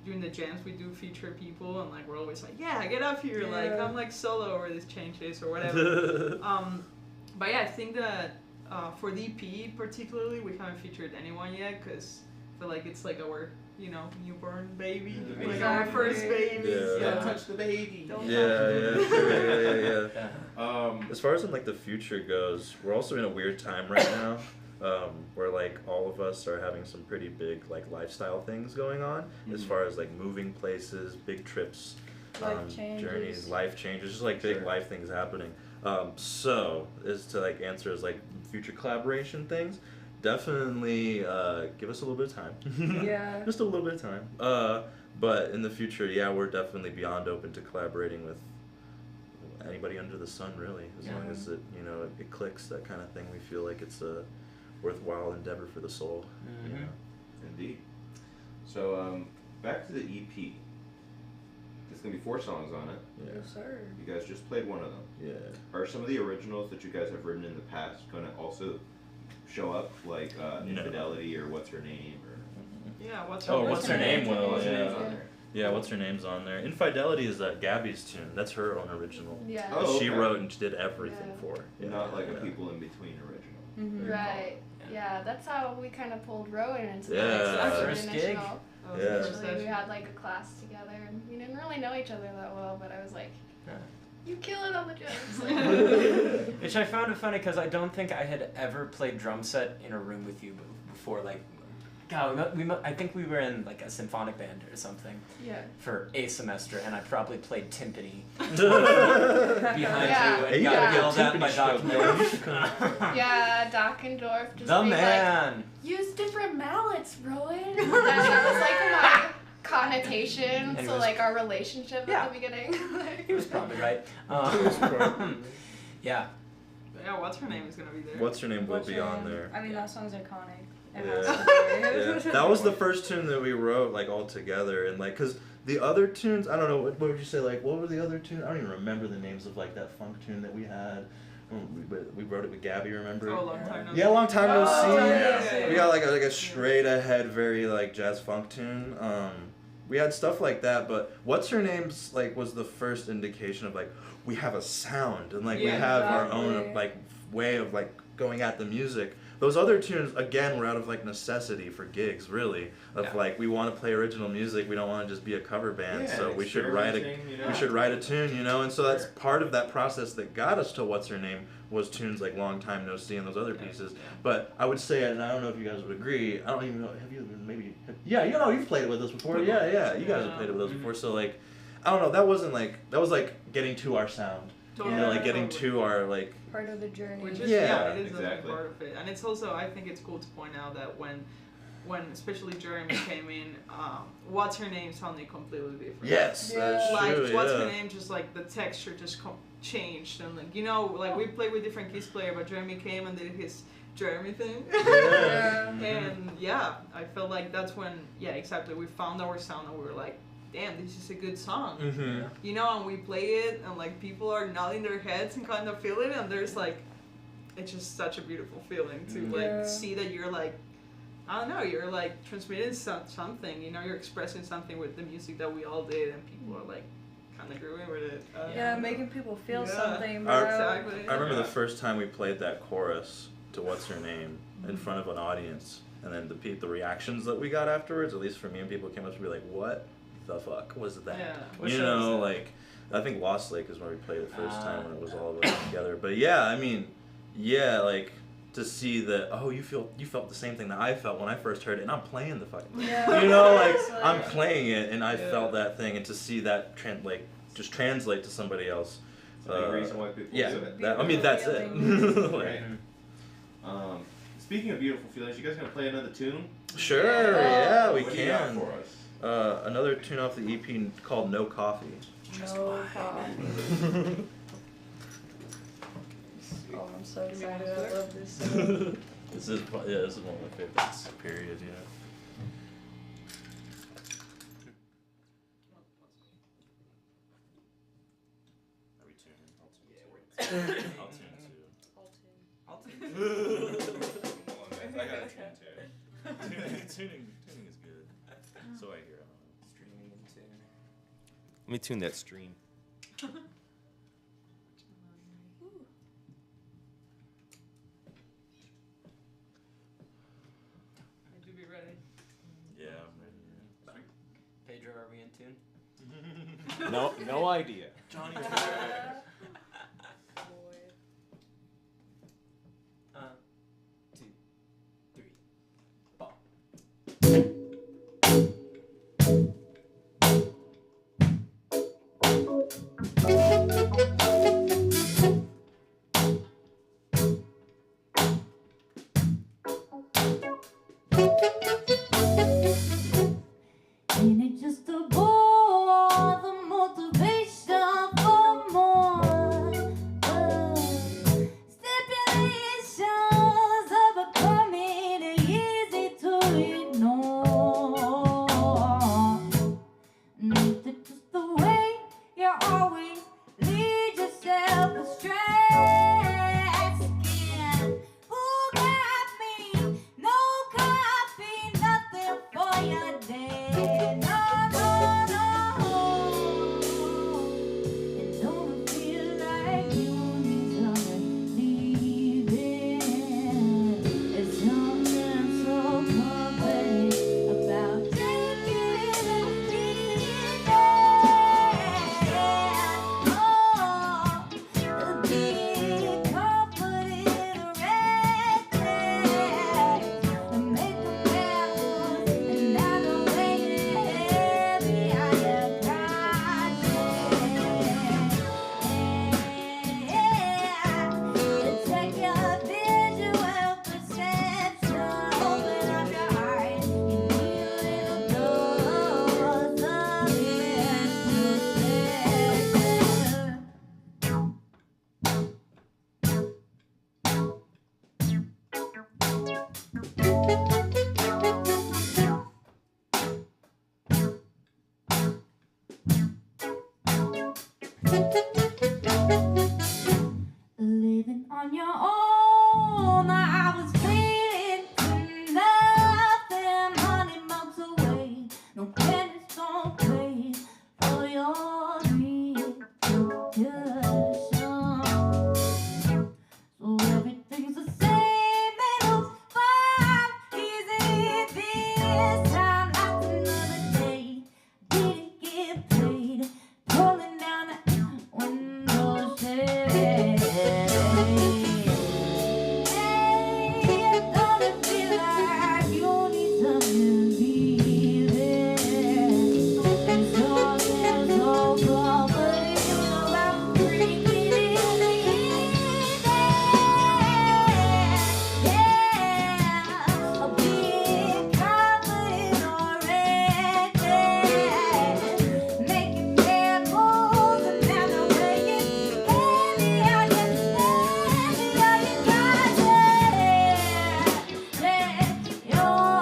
during the jams we do feature people, and like we're always like, yeah, get up here, like I'm like solo over this changes or whatever. But yeah, I think that for the EP particularly, we haven't featured anyone yet because I feel like it's like our newborn baby, Yeah, like our first baby. Yeah. Don't touch the baby. Don't Yeah. As far as in like the future goes, we're also in a weird time right now. Where like all of us are having some pretty big like lifestyle things going on as far as like moving places, big trips, Life changes. journeys, life changes, just like big life things happening. So is to like answer as like future collaboration things, definitely give us a little bit of time. Yeah. Just a little bit of time. But in the future, yeah, we're definitely beyond open to collaborating with anybody under the sun, really, as long as it it clicks, that kind of thing. We feel like it's a worthwhile endeavor for the soul. Indeed. So back to the EP. There's gonna be 4 songs on it. Yeah. Yes, sir. You guys just played one of them. Yeah. Are some of the originals that you guys have written in the past gonna also show up, like Infidelity or What's Her Name or? Yeah, what's What's Her Name? Will, What's Her yeah. Name's on there? Yeah, What's Her Name's on there. Infidelity is Gabby's tune. That's her own original. Yeah. Oh, She okay. wrote and did everything Yeah. for. Yeah. Not like a People in Between original. Mm-hmm. Right. Yeah, that's how we kind of pulled Rowan into Yeah. the First gig. initial. Yeah. Initially, we had like a class together, and we didn't really know each other that well. But I was like, "You kill it on the drums." Which I found it funny because I don't think I had ever played drum set in a room with you before. Like, God, I think we were in like a symphonic band or something Yeah. for a semester, and I probably played timpani behind Yeah. you Hey, and you got gotta get yelled a at by timpani Doc stroke, man. You should Miller. Yeah, Dockendorf just The being like, man. use different mallets, Rowan. that was like my connotation And it to was- like our relationship Yeah. at the beginning. He was probably right. Yeah. Yeah, what's her name is gonna be there. What's Her Name will What's be Her on Name? there. I mean, that song's iconic. It Yeah. has to be. Yeah. That was the first tune that we wrote like all together, and like because the other tunes, I don't know, what would you say, like what were the other tunes? I don't even remember the names of like that funk tune that we had. We wrote it with Gabby, remember? Oh, long time no Yeah, Long Time No Oh, See. yeah. We got like a straight ahead, very like jazz funk tune. We had stuff like that, but What's Her Name's like was the first indication of like we have a sound and like we Yeah, have our exactly. own like way of like going at the music. Those other tunes again were out of like necessity for gigs, really. Of Yeah. like we want to play original music, we don't want to just be a cover band, so we should write a tune, and so that's part of that process that got us to What's Her Name was tunes like Long Time No See and those other pieces. But I would say, and I don't know if you guys would agree, I don't even know, have you maybe, yeah, you've played it with us before, yeah, you guys have played it with us before, so like, I don't know, that was like getting to our sound, like getting to our like, Part of the journey. Which is, Yeah, it is exactly. a part of it. And it's also, I think it's cool to point out that when especially Jeremy came in, What's Her Name sounded completely different. yes, Yeah. that's Like, true, What's yeah. Her Name, just like the texture just changed. And like, like we played with different keys player, but Jeremy came and did his Jeremy thing. Yeah. And yeah, I felt like that's when, exactly, we found our sound and we were like, damn, this is a good song. Mm-hmm. And we play it and like people are nodding their heads and kind of feel it, and there's like, it's just such a beautiful feeling to Yeah. like see that you're like, I don't know, you're like transmitting something, you're expressing something with the music that we all did, and people are like kind of agreeing with it. Yeah, making people feel Yeah. something, bro. Exactly. I remember the first time we played that chorus to What's Her Name in front of an audience, and then the reactions that we got afterwards, at least for me, and people came up to me like, what the fuck was that? Yeah. What show was that? Like, I think Lost Lake is when we played it first time when it was all of us together. But yeah, I mean, like, to see that, oh, you felt the same thing that I felt when I first heard it, and I'm playing the fucking thing. Yeah. Like, It's like- I'm playing it, and I felt that thing, and to see that just translate to somebody else. It's a big reason why people Yeah, do it. that's it. Right. Speaking of beautiful feelings, you guys gonna play another tune? Sure, yeah, we What do you got can. for us? Another tune off the EP called No Coffee. No coffee. Oh, I'm so excited. I love this song. This is this is one of my favorites. Period. Yeah. Are we tuning? I'll tune too. I'll tune too. I gotta tune too. Tuning is good. So I hear. Streaming and tune. Let me tune that stream. I do be ready. Yeah, I'm ready. Pedro, are we in tune? No idea. Johnny. Boy. 2, 3, ball. Ain't it just a bore, the motivation for more? Stipulations are becoming easy to ignore. Ain't it just the way you always lead yourself astray? Asking, who got me? No coffee, nothing for your day. No, no, no. And don't it feel like you need someone leaving? There's something so comforting about taking it easy. Oh, being comforted in a red flag and make a memory, and I know weighing heavy on your conscience. Check your visual perception, open up your eyes, you need a little dose of introspection. Living on your own, I was feeling nothing. Money melts away, no pennies don't pay for your reintroduction. So everything's the same, it looks fine, easy this time. Like another day, didn't get paid, pulling down that window shade. Hey, don't it feel like you need something leaving? There's something so comforting about breathing in the evening. Yeah, being confident already, making bad moves and never weighing heavy on your conscience. Let your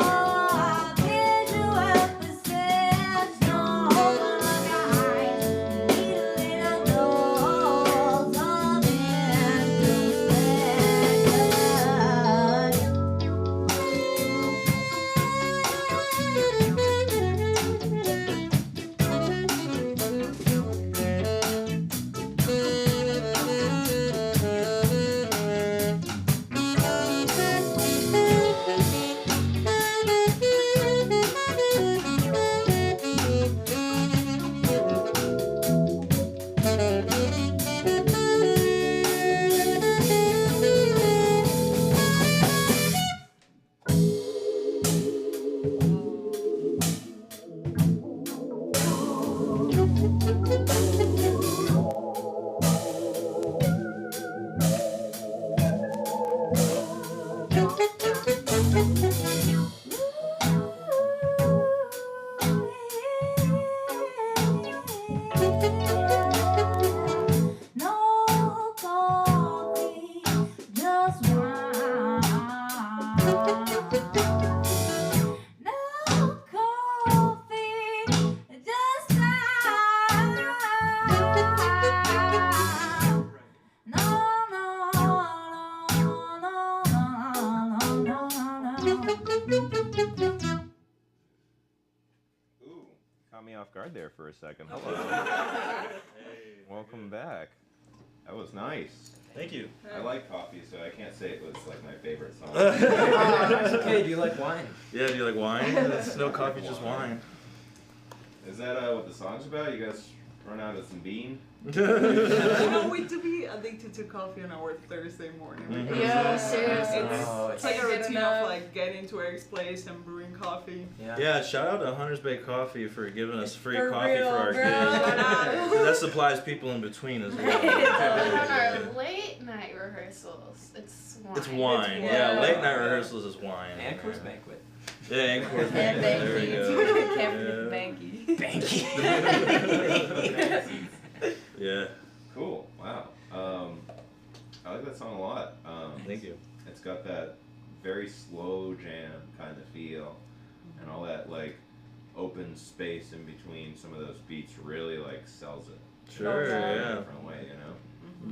visual perception open up your eyes. Need a little dose of No coffee, just wine. me off guard there for a second. Hello. Welcome back. That was nice. Thank you. I like coffee, so I can't say it was like my favorite song. It's okay. Do you like wine? Yeah, do you like wine? It's no coffee, just wine. Is that what the song's about? You guys run out of some bean? Can't wait to be addicted to coffee on our Thursday morning. Mhm. Yeah, seriously. It's like a Can't get routine enough. of like getting to Eric's place and brewing coffee. Yeah, shout out to Hunter's Bay Coffee for giving us free For coffee real, for our bro. gigs. That supplies people in between as well. On our late night rehearsals, it's wine. It's wine. Yeah, late night rehearsals is wine. And Coors Banquet. Yeah, and Coors And Banquet. There we go. Can't forget the banky. Banky. Yeah. Cool. Wow. I like that song a lot. Thank you. It's got that very slow jam kind of feel, and all that like open space in between some of those beats really like sells it. Sure. In a Yeah. different way, you know.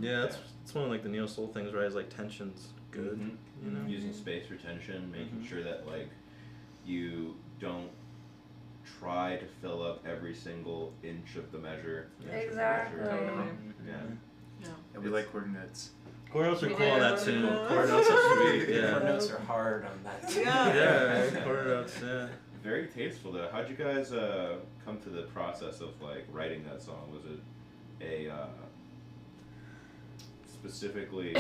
Yeah, it's one of like the neo soul things, right? Is like tension's good. Mhm. You know. Using space retention, making sure that like you don't try to fill up every single inch of the measure. Exactly. Yeah. And we like quarter notes. Quarter notes are We cool on did. that too. Quarter notes are sweet. Our Yeah. notes are hard on that. Yeah. Quarter notes. Yeah. Very tasteful though. How'd you guys come to the process of like writing that song? Was it a specifically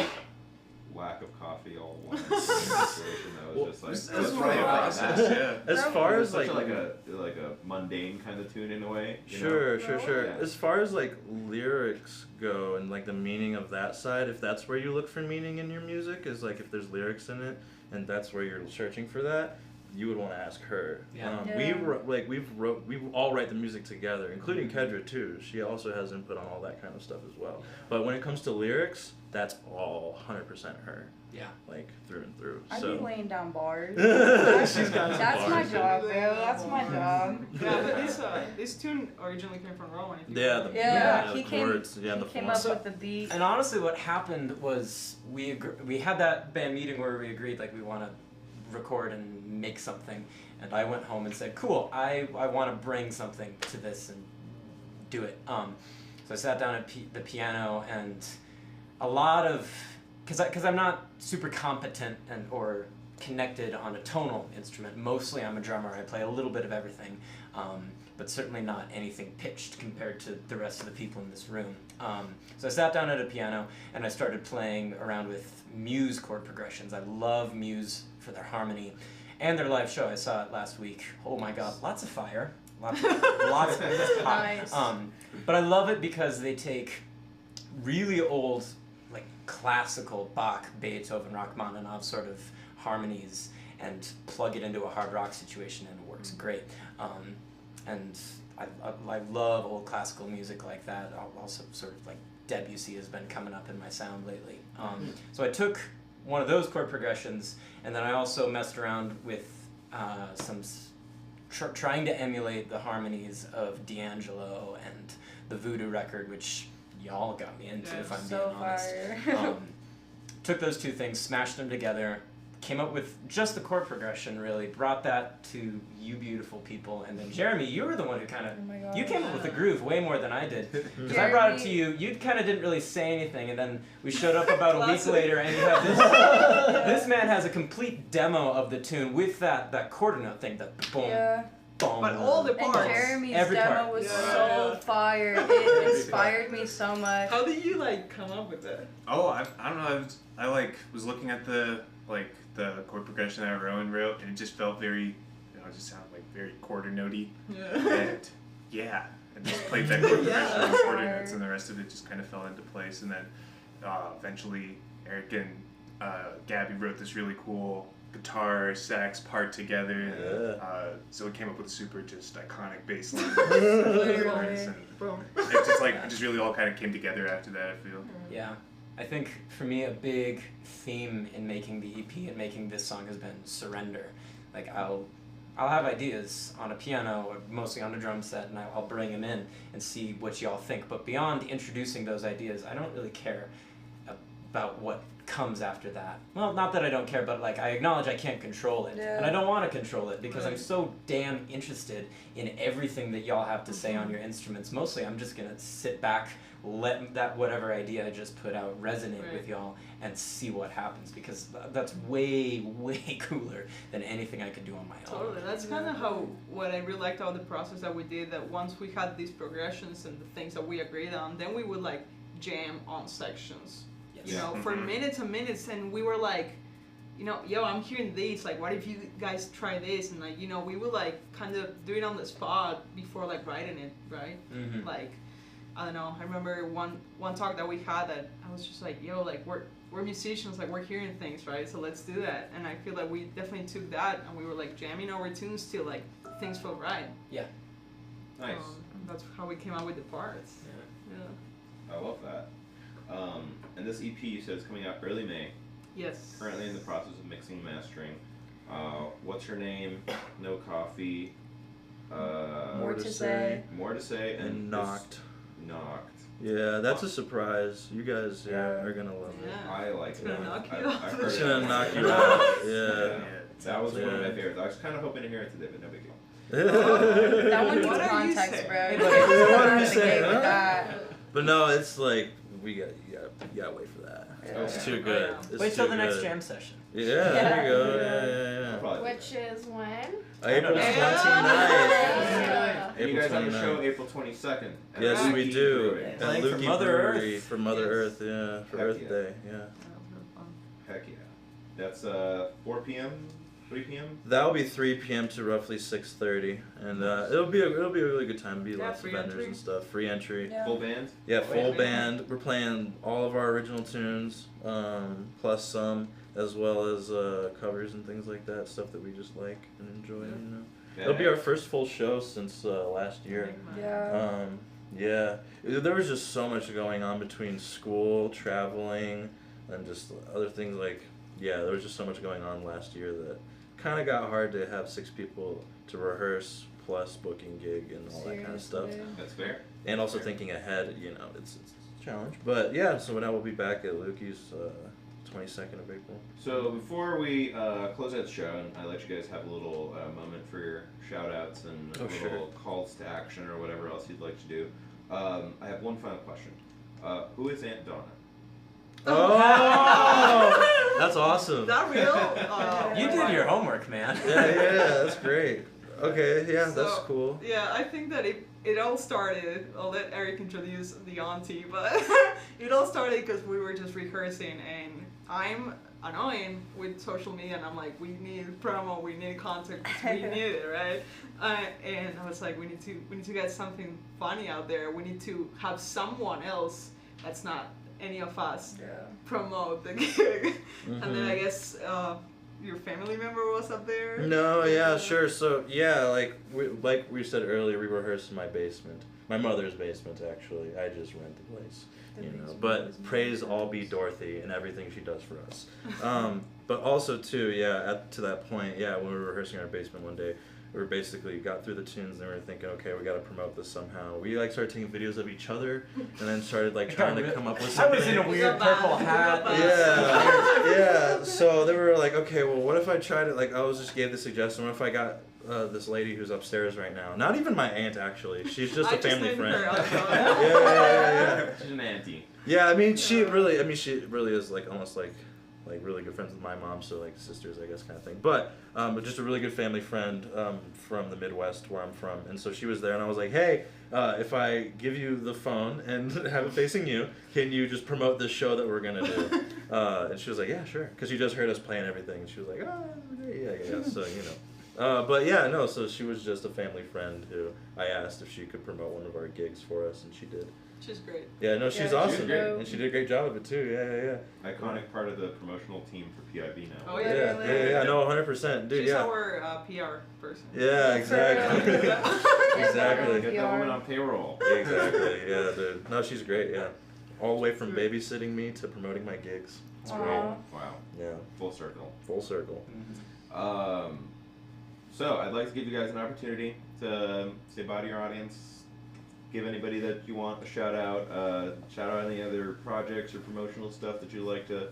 lack of coffee all at once situation that was just like It's let's probably write a about process, that? yeah. As far Is as it such like like a mundane kind of tune in a way. You know? Sure. Yeah. As far as like lyrics go and like the meaning of that side, if that's where you look for meaning in your music, is like if there's lyrics in it and that's where you're searching for that, you would want to ask her. Yeah. We all write the music together, including Kedra too. She also has input on all that kind of stuff as well. But when it comes to lyrics, that's all 100% her. Yeah. Like through and through. I So be laying down bars. she's got some That's my bars. job, bro. That's my job. Yeah, but this tune originally came from Rowan. If you Yeah, remember. Yeah, the he came. chords, yeah, he the came form. up with the beat. And honestly, what happened was we had that band meeting where we agreed like we want to record and make something, and I went home and said, "Cool, I want to bring something to this and do it." So I sat down at the piano, and a lot of because I'm not super competent or connected on a tonal instrument. Mostly, I'm a drummer. I play a little bit of everything. But certainly not anything pitched compared to the rest of the people in this room. So I sat down at a piano and I started playing around with Muse chord progressions. I love Muse for their harmony and their live show. I saw it last week. Oh my God, lots of fire, lots of it's hot. Nice. But I love it because they take really old, like classical Bach, Beethoven, Rachmaninoff sort of harmonies and plug it into a hard rock situation, and it works great. And I love old classical music like that. Also, sort of like Debussy has been coming up in my sound lately. So I took one of those chord progressions, and then I also messed around with trying to emulate the harmonies of D'Angelo and the Voodoo record, which y'all got me into, if I'm So being honest. fire. Took those two things, smashed them together, came up with just the chord progression, really, brought that to you beautiful people, and then Jeremy, you were the one who kind of, Oh my God. you came up with the groove way more than I did. Because I brought it to you, you kind of didn't really say anything, and then we showed up about a week Classic. later, and you have this, this man has a complete demo of the tune with that quarter note thing, that boom, Yeah. boom. But all the And parts. Jeremy's Every demo part. was Yeah. so fire. It inspired me so much. How did you like come up with that? Oh, I don't know. I was looking at the chord progression that Rowan wrote, and it just felt very, it just sounded like very quarter notey. Yeah. And yeah, and just played that chord progression Yeah. on quarter notes, and the rest of it just kind of fell into place. And then eventually, Eric and Gabby wrote this really cool guitar sax part together. So it came up with a super just iconic bass line. Literally. And Boom. it just like it just really all kind of came together after that, I feel. Yeah, I think for me a big theme in making the EP and making this song has been surrender. Like I'll have ideas on a piano or mostly on a drum set, and I'll bring them in and see what y'all think. But beyond introducing those ideas, I don't really care about what comes after that. Well, not that I don't care, but like I acknowledge I can't control it, Yeah. and I don't want to control it because I'm Right. so damn interested in everything that y'all have to say on your instruments. Mostly, I'm just gonna sit back, let that whatever idea I just put out resonate Right. with y'all, and see what happens because that's way way cooler than anything I could do on my own. Totally. That's kind of how what I really liked about the process that we did. That once we had these progressions and the things that we agreed on, then we would like jam on sections. Yes. You know, Yeah. for Mhm. minutes and minutes, and we were like, you know, yo, I'm hearing this. Like, what if you guys try this? And like, you know, we would like kind of do it on the spot before like writing it, right? Mm-hmm. Like, I don't know. I remember one talk that we had that I was just like, yo, like we're musicians, like we're hearing things, right? So let's do that. And I feel like we definitely took that and we were like jamming over tunes till like things felt right. Nice. That's how we came out with the parts. Yeah. Yeah. I love that. And this EP you said is coming out early May. Yes. Currently in the process of mixing and mastering. What's her name? No coffee. More to say. More to say. And this- Knocked. Knocked. Yeah, that's a surprise. You guys are gonna love it. Yeah. I like It's it. gonna knock I you off. heard It's it. gonna knock you Yeah. out. Yeah. Yeah. That was one of my Yeah. favorites. I was kind of hoping to hear it today, but no big deal. That one needs What are you context, saying? bro. Hey, You buddy, can't what come are out you of the gate saying, with huh? that. But no, it's like you gotta wait for that. It's Okay. too good. Yeah. It's Wait till too the next good. jam session. Yeah, there you go. Yeah. I'll probably do Which that. is when? April Yeah. 29th. And you guys have a show April 29th. Aprl 22nd. at Yes, Lukey we do. Brewing. At Playing for Lukey Mother Brewery Earth. for Mother Yes. Earth, yeah, for Heck Earth yeah. Day, yeah. Heck yeah. That's 4 p.m., 3 p.m. That'll be 3 p.m. to roughly 6:30, and it'll be a really good time. Be Yeah, lots of free vendors entry. and stuff. Free entry. Yeah. Full band. Yeah, Wait, full wait. band. We're playing all of our original tunes, plus some, as well as covers and things like that. Stuff that we just like and enjoy. You know, it'll be our first full show since last year. Yeah. Yeah, there was just so much going on between school, traveling, and just other things like, yeah, there was just so much going on last year that kind of got hard to have 6 people to rehearse, plus booking gig and all that kind of stuff. Seriously. That's fair. And also thinking ahead, you know, it's a challenge. But yeah, so now we'll be back at Lukey's 22nd of April. So before we close out the show, and I let you guys have a little moment for your shout-outs and Oh, little sure. calls to action or whatever else you'd like to do, I have one final question. Who is Aunt Donna? Oh, that's awesome. Is that real? Oh, You did your homework, man. Yeah, that's great. Okay, yeah, that's So, cool. Yeah, I think that it all started. I'll let Eric introduce the auntie, but it all started because we were just rehearsing, and I'm annoying with social media, and I'm like, we need promo, we need content, we need it, right? And I was like, we need to get something funny out there. We need to have someone else that's not any of us Yeah. promote the gig. And then I Mhm. guess your family member was up there. No, yeah, sure. So yeah, like we said earlier, we rehearsed in my basement, my mother's basement actually. I just rent the place, The you know. basement But is praise my all be house. Dorothy and everything she does for us. But also too, yeah, to that point, yeah, when we were rehearsing in our basement one day, we were basically got through the tunes and we were thinking, okay, we got to promote this somehow. We like started taking videos of each other and then started like trying to come up with I something. was in a weird purple hat. Yeah, yeah. So they were like, okay, well, what if I tried it? Like, I was just gave the suggestion. What if I got this lady who's upstairs right now? Not even my aunt, actually. She's just I a family named friend. her, I'll show Yeah, you. yeah. She's an auntie. Yeah, I mean, she really is like almost like really good friends with my mom, so like sisters, I guess, kind of thing. But just a really good family friend from the Midwest where I'm from, and so she was there, and I was like, hey, if I give you the phone and have it facing you, can you just promote this show that we're gonna do? And she was like, yeah, sure, because she just heard us playing everything, and she was like, oh, yeah. So you know. But yeah, no. So she was just a family friend who I asked if she could promote one of our gigs for us, and she did. She's great. Yeah, no, she's Yeah, awesome, she's great. and she did a great job of it too. Yeah. Iconic part of the promotional team for PIB now. Oh, Yeah, yeah. yeah, no, 100%, dude. She's Yeah. our PR person. Yeah, exactly. Exactly. Get that woman on payroll. Exactly. Yeah, dude. No, she's great. Yeah, all the way from babysitting me to promoting my gigs. It's great. Aw. Wow. Yeah, Full circle. full circle. So I'd like to give you guys an opportunity to say bye to your audience. Give anybody that you want a shout out. Shout out any other projects or promotional stuff that you'd like to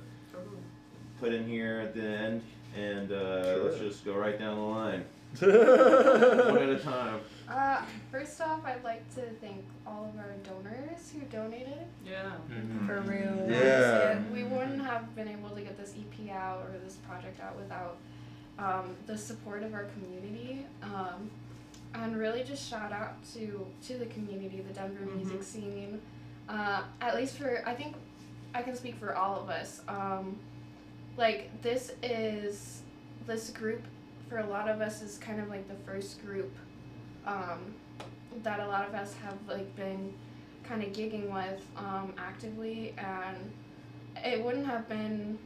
put in here at the end, and let's just go right down the line, one at a time. First off, I'd like to thank all of our donors who donated. Yeah. For real. Yeah. We wouldn't have been able to get this EP out or this project out without the support of our community. And really just shout out to the community, the Denver music scene. At least I think I can speak for all of us. Like this group for a lot of us is kind of like the first group that a lot of us have like been kind of gigging with actively, and it wouldn't have been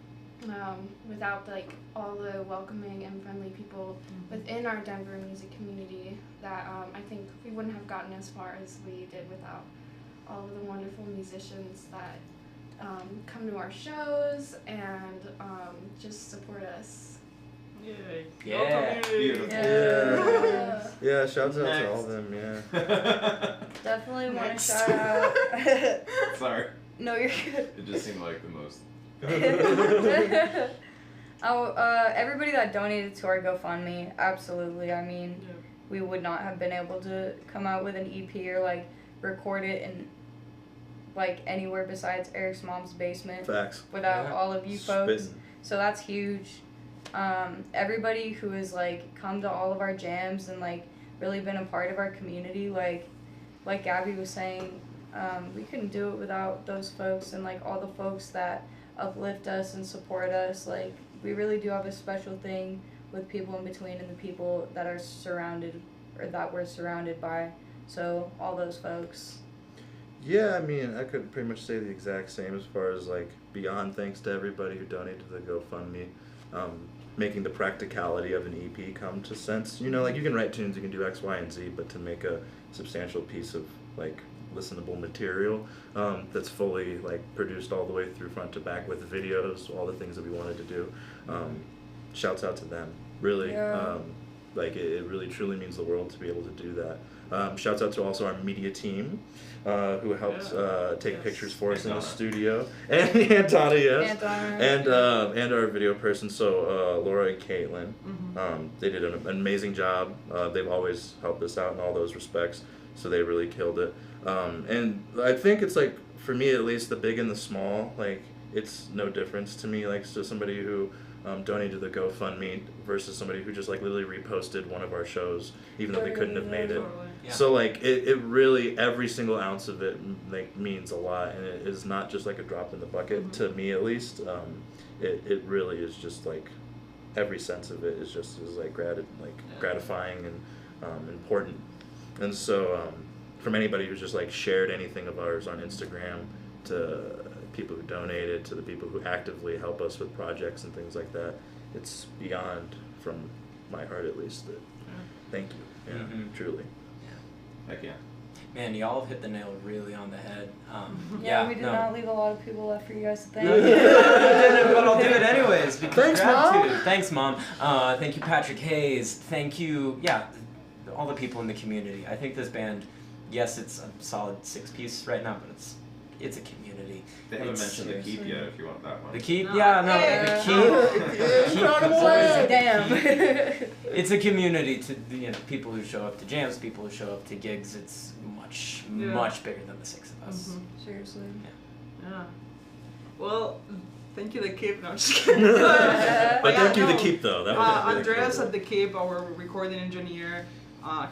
without like all the welcoming and friendly people within our Denver music community that I think we wouldn't have gotten as far as we did without all of the wonderful musicians that come to our shows and just support us. Yay. Yeah. Beautiful. Yeah. Yeah, shouts out to Next. all of them, yeah. Definitely want to Next. shout out. Sorry. No, you're good. It just seemed like the most. Everybody that donated to our GoFundMe, absolutely. I mean, Yeah. we would not have been able to come out with an EP or like record it in like anywhere besides Eric's mom's basement Facts. without Yeah. all of you folks. Spittin'. So that's huge. Everybody who has like come to all of our jams and like really been a part of our community, like Gabby was saying, we couldn't do it without those folks and like all the folks that uplift us and support us. Like we really do have a special thing with people in between and the people that are surrounded or that we're surrounded by. So all those folks. Yeah, I mean, I could pretty much say the exact same as far as like beyond thanks to everybody who donated to the GoFundMe, making the practicality of an EP come to sense. You know, like you can write tunes, you can do X, Y, and Z, but to make a substantial piece of like listenable material that's fully like produced all the way through front to back with videos, all the things that we wanted to do. Shouts out to them. Really, Yeah. like it really truly means the world to be able to do that. Shouts out to also our media team, who helped take Yes. pictures for us in the Antana. studio, and Antana, yes, Antana, and our video person, so Laura and Caitlin. They did an amazing job. They've always helped us out in all those respects, so they really killed it. And I think it's like, for me at least, the big and the small, like it's no difference to me. Like, so somebody who donated to the GoFundMe versus somebody who just like literally reposted one of our shows, even though they couldn't have made it. Totally. Yeah. So like it really, every single ounce of it like means a lot, and it is not just like a drop in the bucket to me at least. It really is just like every sense of it is just like gratifying and important. And so from anybody who's just like shared anything of ours on Instagram, to people who donated, to the people who actively help us with projects and things like that, it's beyond, from my heart at least, that thank you. Yeah, truly. Heck yeah. Man, y'all have hit the nail really on the head. Yeah, we did no. not leave a lot of people left for you guys to thank. But I'll do it anyways. Because Thanks, gratitude. Mom. Thanks, Mom. Thank you, Patrick Hayes. Thank you, all the people in the community. I think this band, yes, it's a solid 6-piece right now, but it's a community. They haven't It's mentioned the keep seriously- yet. If you want that one. The Keep, No. yeah, no, Yeah. the Keep. Damn. It's a community to people who show up to jams, people who show up to gigs. It's much bigger than the 6 of us. Seriously. Yeah. Well, thank you, The Keep. No, I'm just kidding. But Yeah, thank you, no. the Keep, though. That was really Andreas cool. at The Keep, our recording engineer,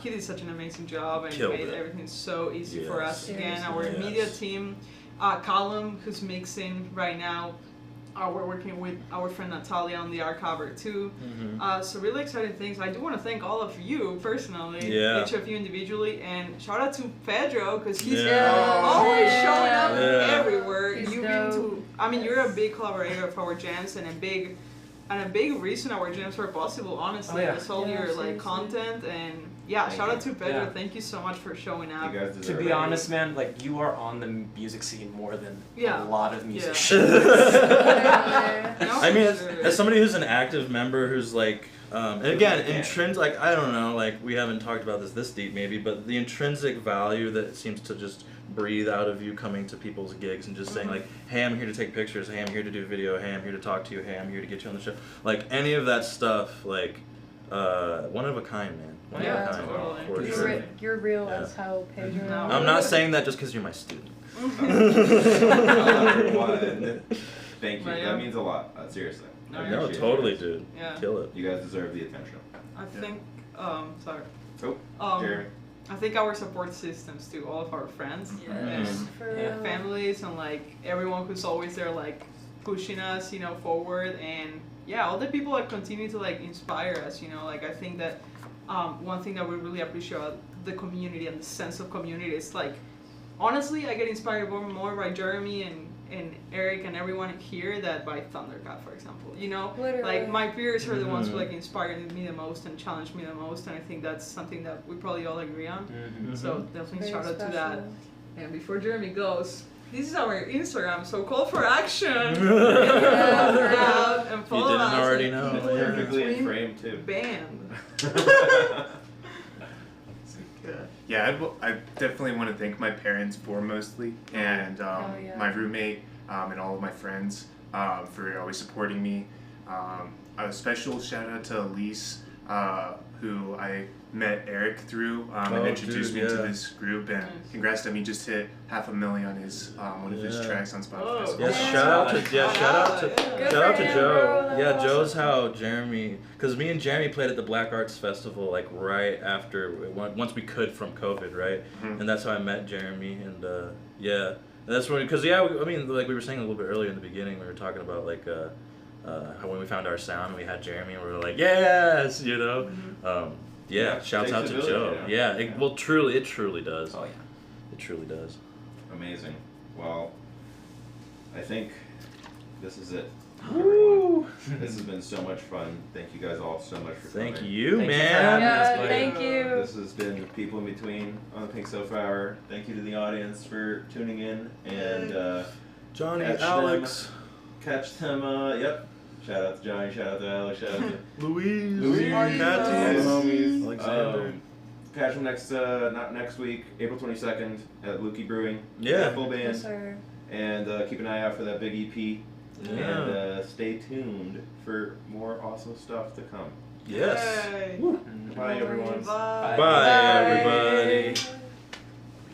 he did such an amazing job and Killed made it. everything so easy for Yes. us. Again, our Yes. media team, Callum, who's mixing right now. We're working with our friend Natalia on the art cover too. So really exciting things. I do want to thank all of you personally, Yeah. each of you individually, and shout out to Pedro because he's Yeah. always showing up Yeah. everywhere. He's You've dope. been to. I mean, you're a big collaborator of our jams and a big reason our jams were possible. Honestly, Oh, yeah. with all Yeah, your seriously. content and shout out to Pedro. Yeah. Thank you so much for showing You up. guys To deserve be it. honest, man, like you are on the music scene more than Yeah. a lot of Yeah. musicians. No, I mean, for sure. as somebody who's an active member who's like, and again, Yeah. intrinsic, like, I don't know, like, we haven't talked about this deep maybe, but the intrinsic value that it seems to just breathe out of you coming to people's gigs and just saying like, hey, I'm here to take pictures, hey, I'm here to do video, hey, I'm here to talk to you, hey, I'm here to get you on the show. Like any of that stuff, like one of a kind, man. One of a kind, totally. for sure. You're real as how Pedro. No. I'm not saying that just because you're my student. Thank you. But, yeah. That means a lot. Seriously. No, I No, appreciate totally, it. dude. Yeah. Kill it. You guys deserve the attention. I think, sorry. Oh, Jeremy. I think our support systems to all of our friends and For Yeah. real. families and like everyone who's always there like pushing us, you know, forward, and yeah, all the people that continue to like inspire us, you know, like I think that one thing that we really appreciate about the community and the sense of community is like honestly I get inspired more by Jeremy and Eric and everyone here than by Thundercat, for example. You know, Literally. like my peers are the ones who like inspired me the most and challenged me the most, and I think that's something that we probably all agree on. So definitely Very shout out to that. special. And before Jeremy goes, this is our Instagram, so call for action. And You follow didn't us already at know. People in Perfectly in Between frame too. Band. Yeah, I definitely want to thank my parents foremostly, and Oh, yeah. my roommate, and all of my friends for always supporting me. A special shout out to Elise, who I met Eric through and Oh, introduced dude, me to yeah. this group, and congrats to him. He just hit 500,000 on his one of his Yeah. tracks on Spotify. Whoa. So Yeah, Yeah. shout out to Shout out. Good shout out for to him, Joe. bro. That's Yeah, Joe's awesome. how Jeremy, because me and Jeremy played at the Black Arts Festival like right after once we could from COVID, right? Mhm. And that's how I met Jeremy, and yeah, and that's when because yeah, I mean like we were saying a little bit earlier in the beginning, we were talking about like how when we found our sound and we had Jeremy, and we were like yes, you know. Yeah, Yeah, shouts takes out a to village, Joe. you know? Yeah, it, well, truly, it truly does. Oh yeah. It truly does. Amazing. Well, I think this is it. Woo! This has been so much fun. Thank you guys all so much for Thank coming. you, Thank you for man. having us, Yeah, buddy. thank you. This has been People in Between on the Pink Sofa Hour. Thank you to the audience for tuning in, and Johnny, Catch Alex, catch them. Yep. Shout out to Johnny. Shout out to Alex. Shout out to Louise, Louise, Kathy, Yes. homies. Alexander. Catch them not next week, April 22nd at Lukey Brewing. Yeah. Full band. Yes, sir. And keep an eye out for that big EP. Yeah. And stay tuned for more awesome stuff to come. Yes. Yay. Bye, everyone. Bye. Bye, everybody.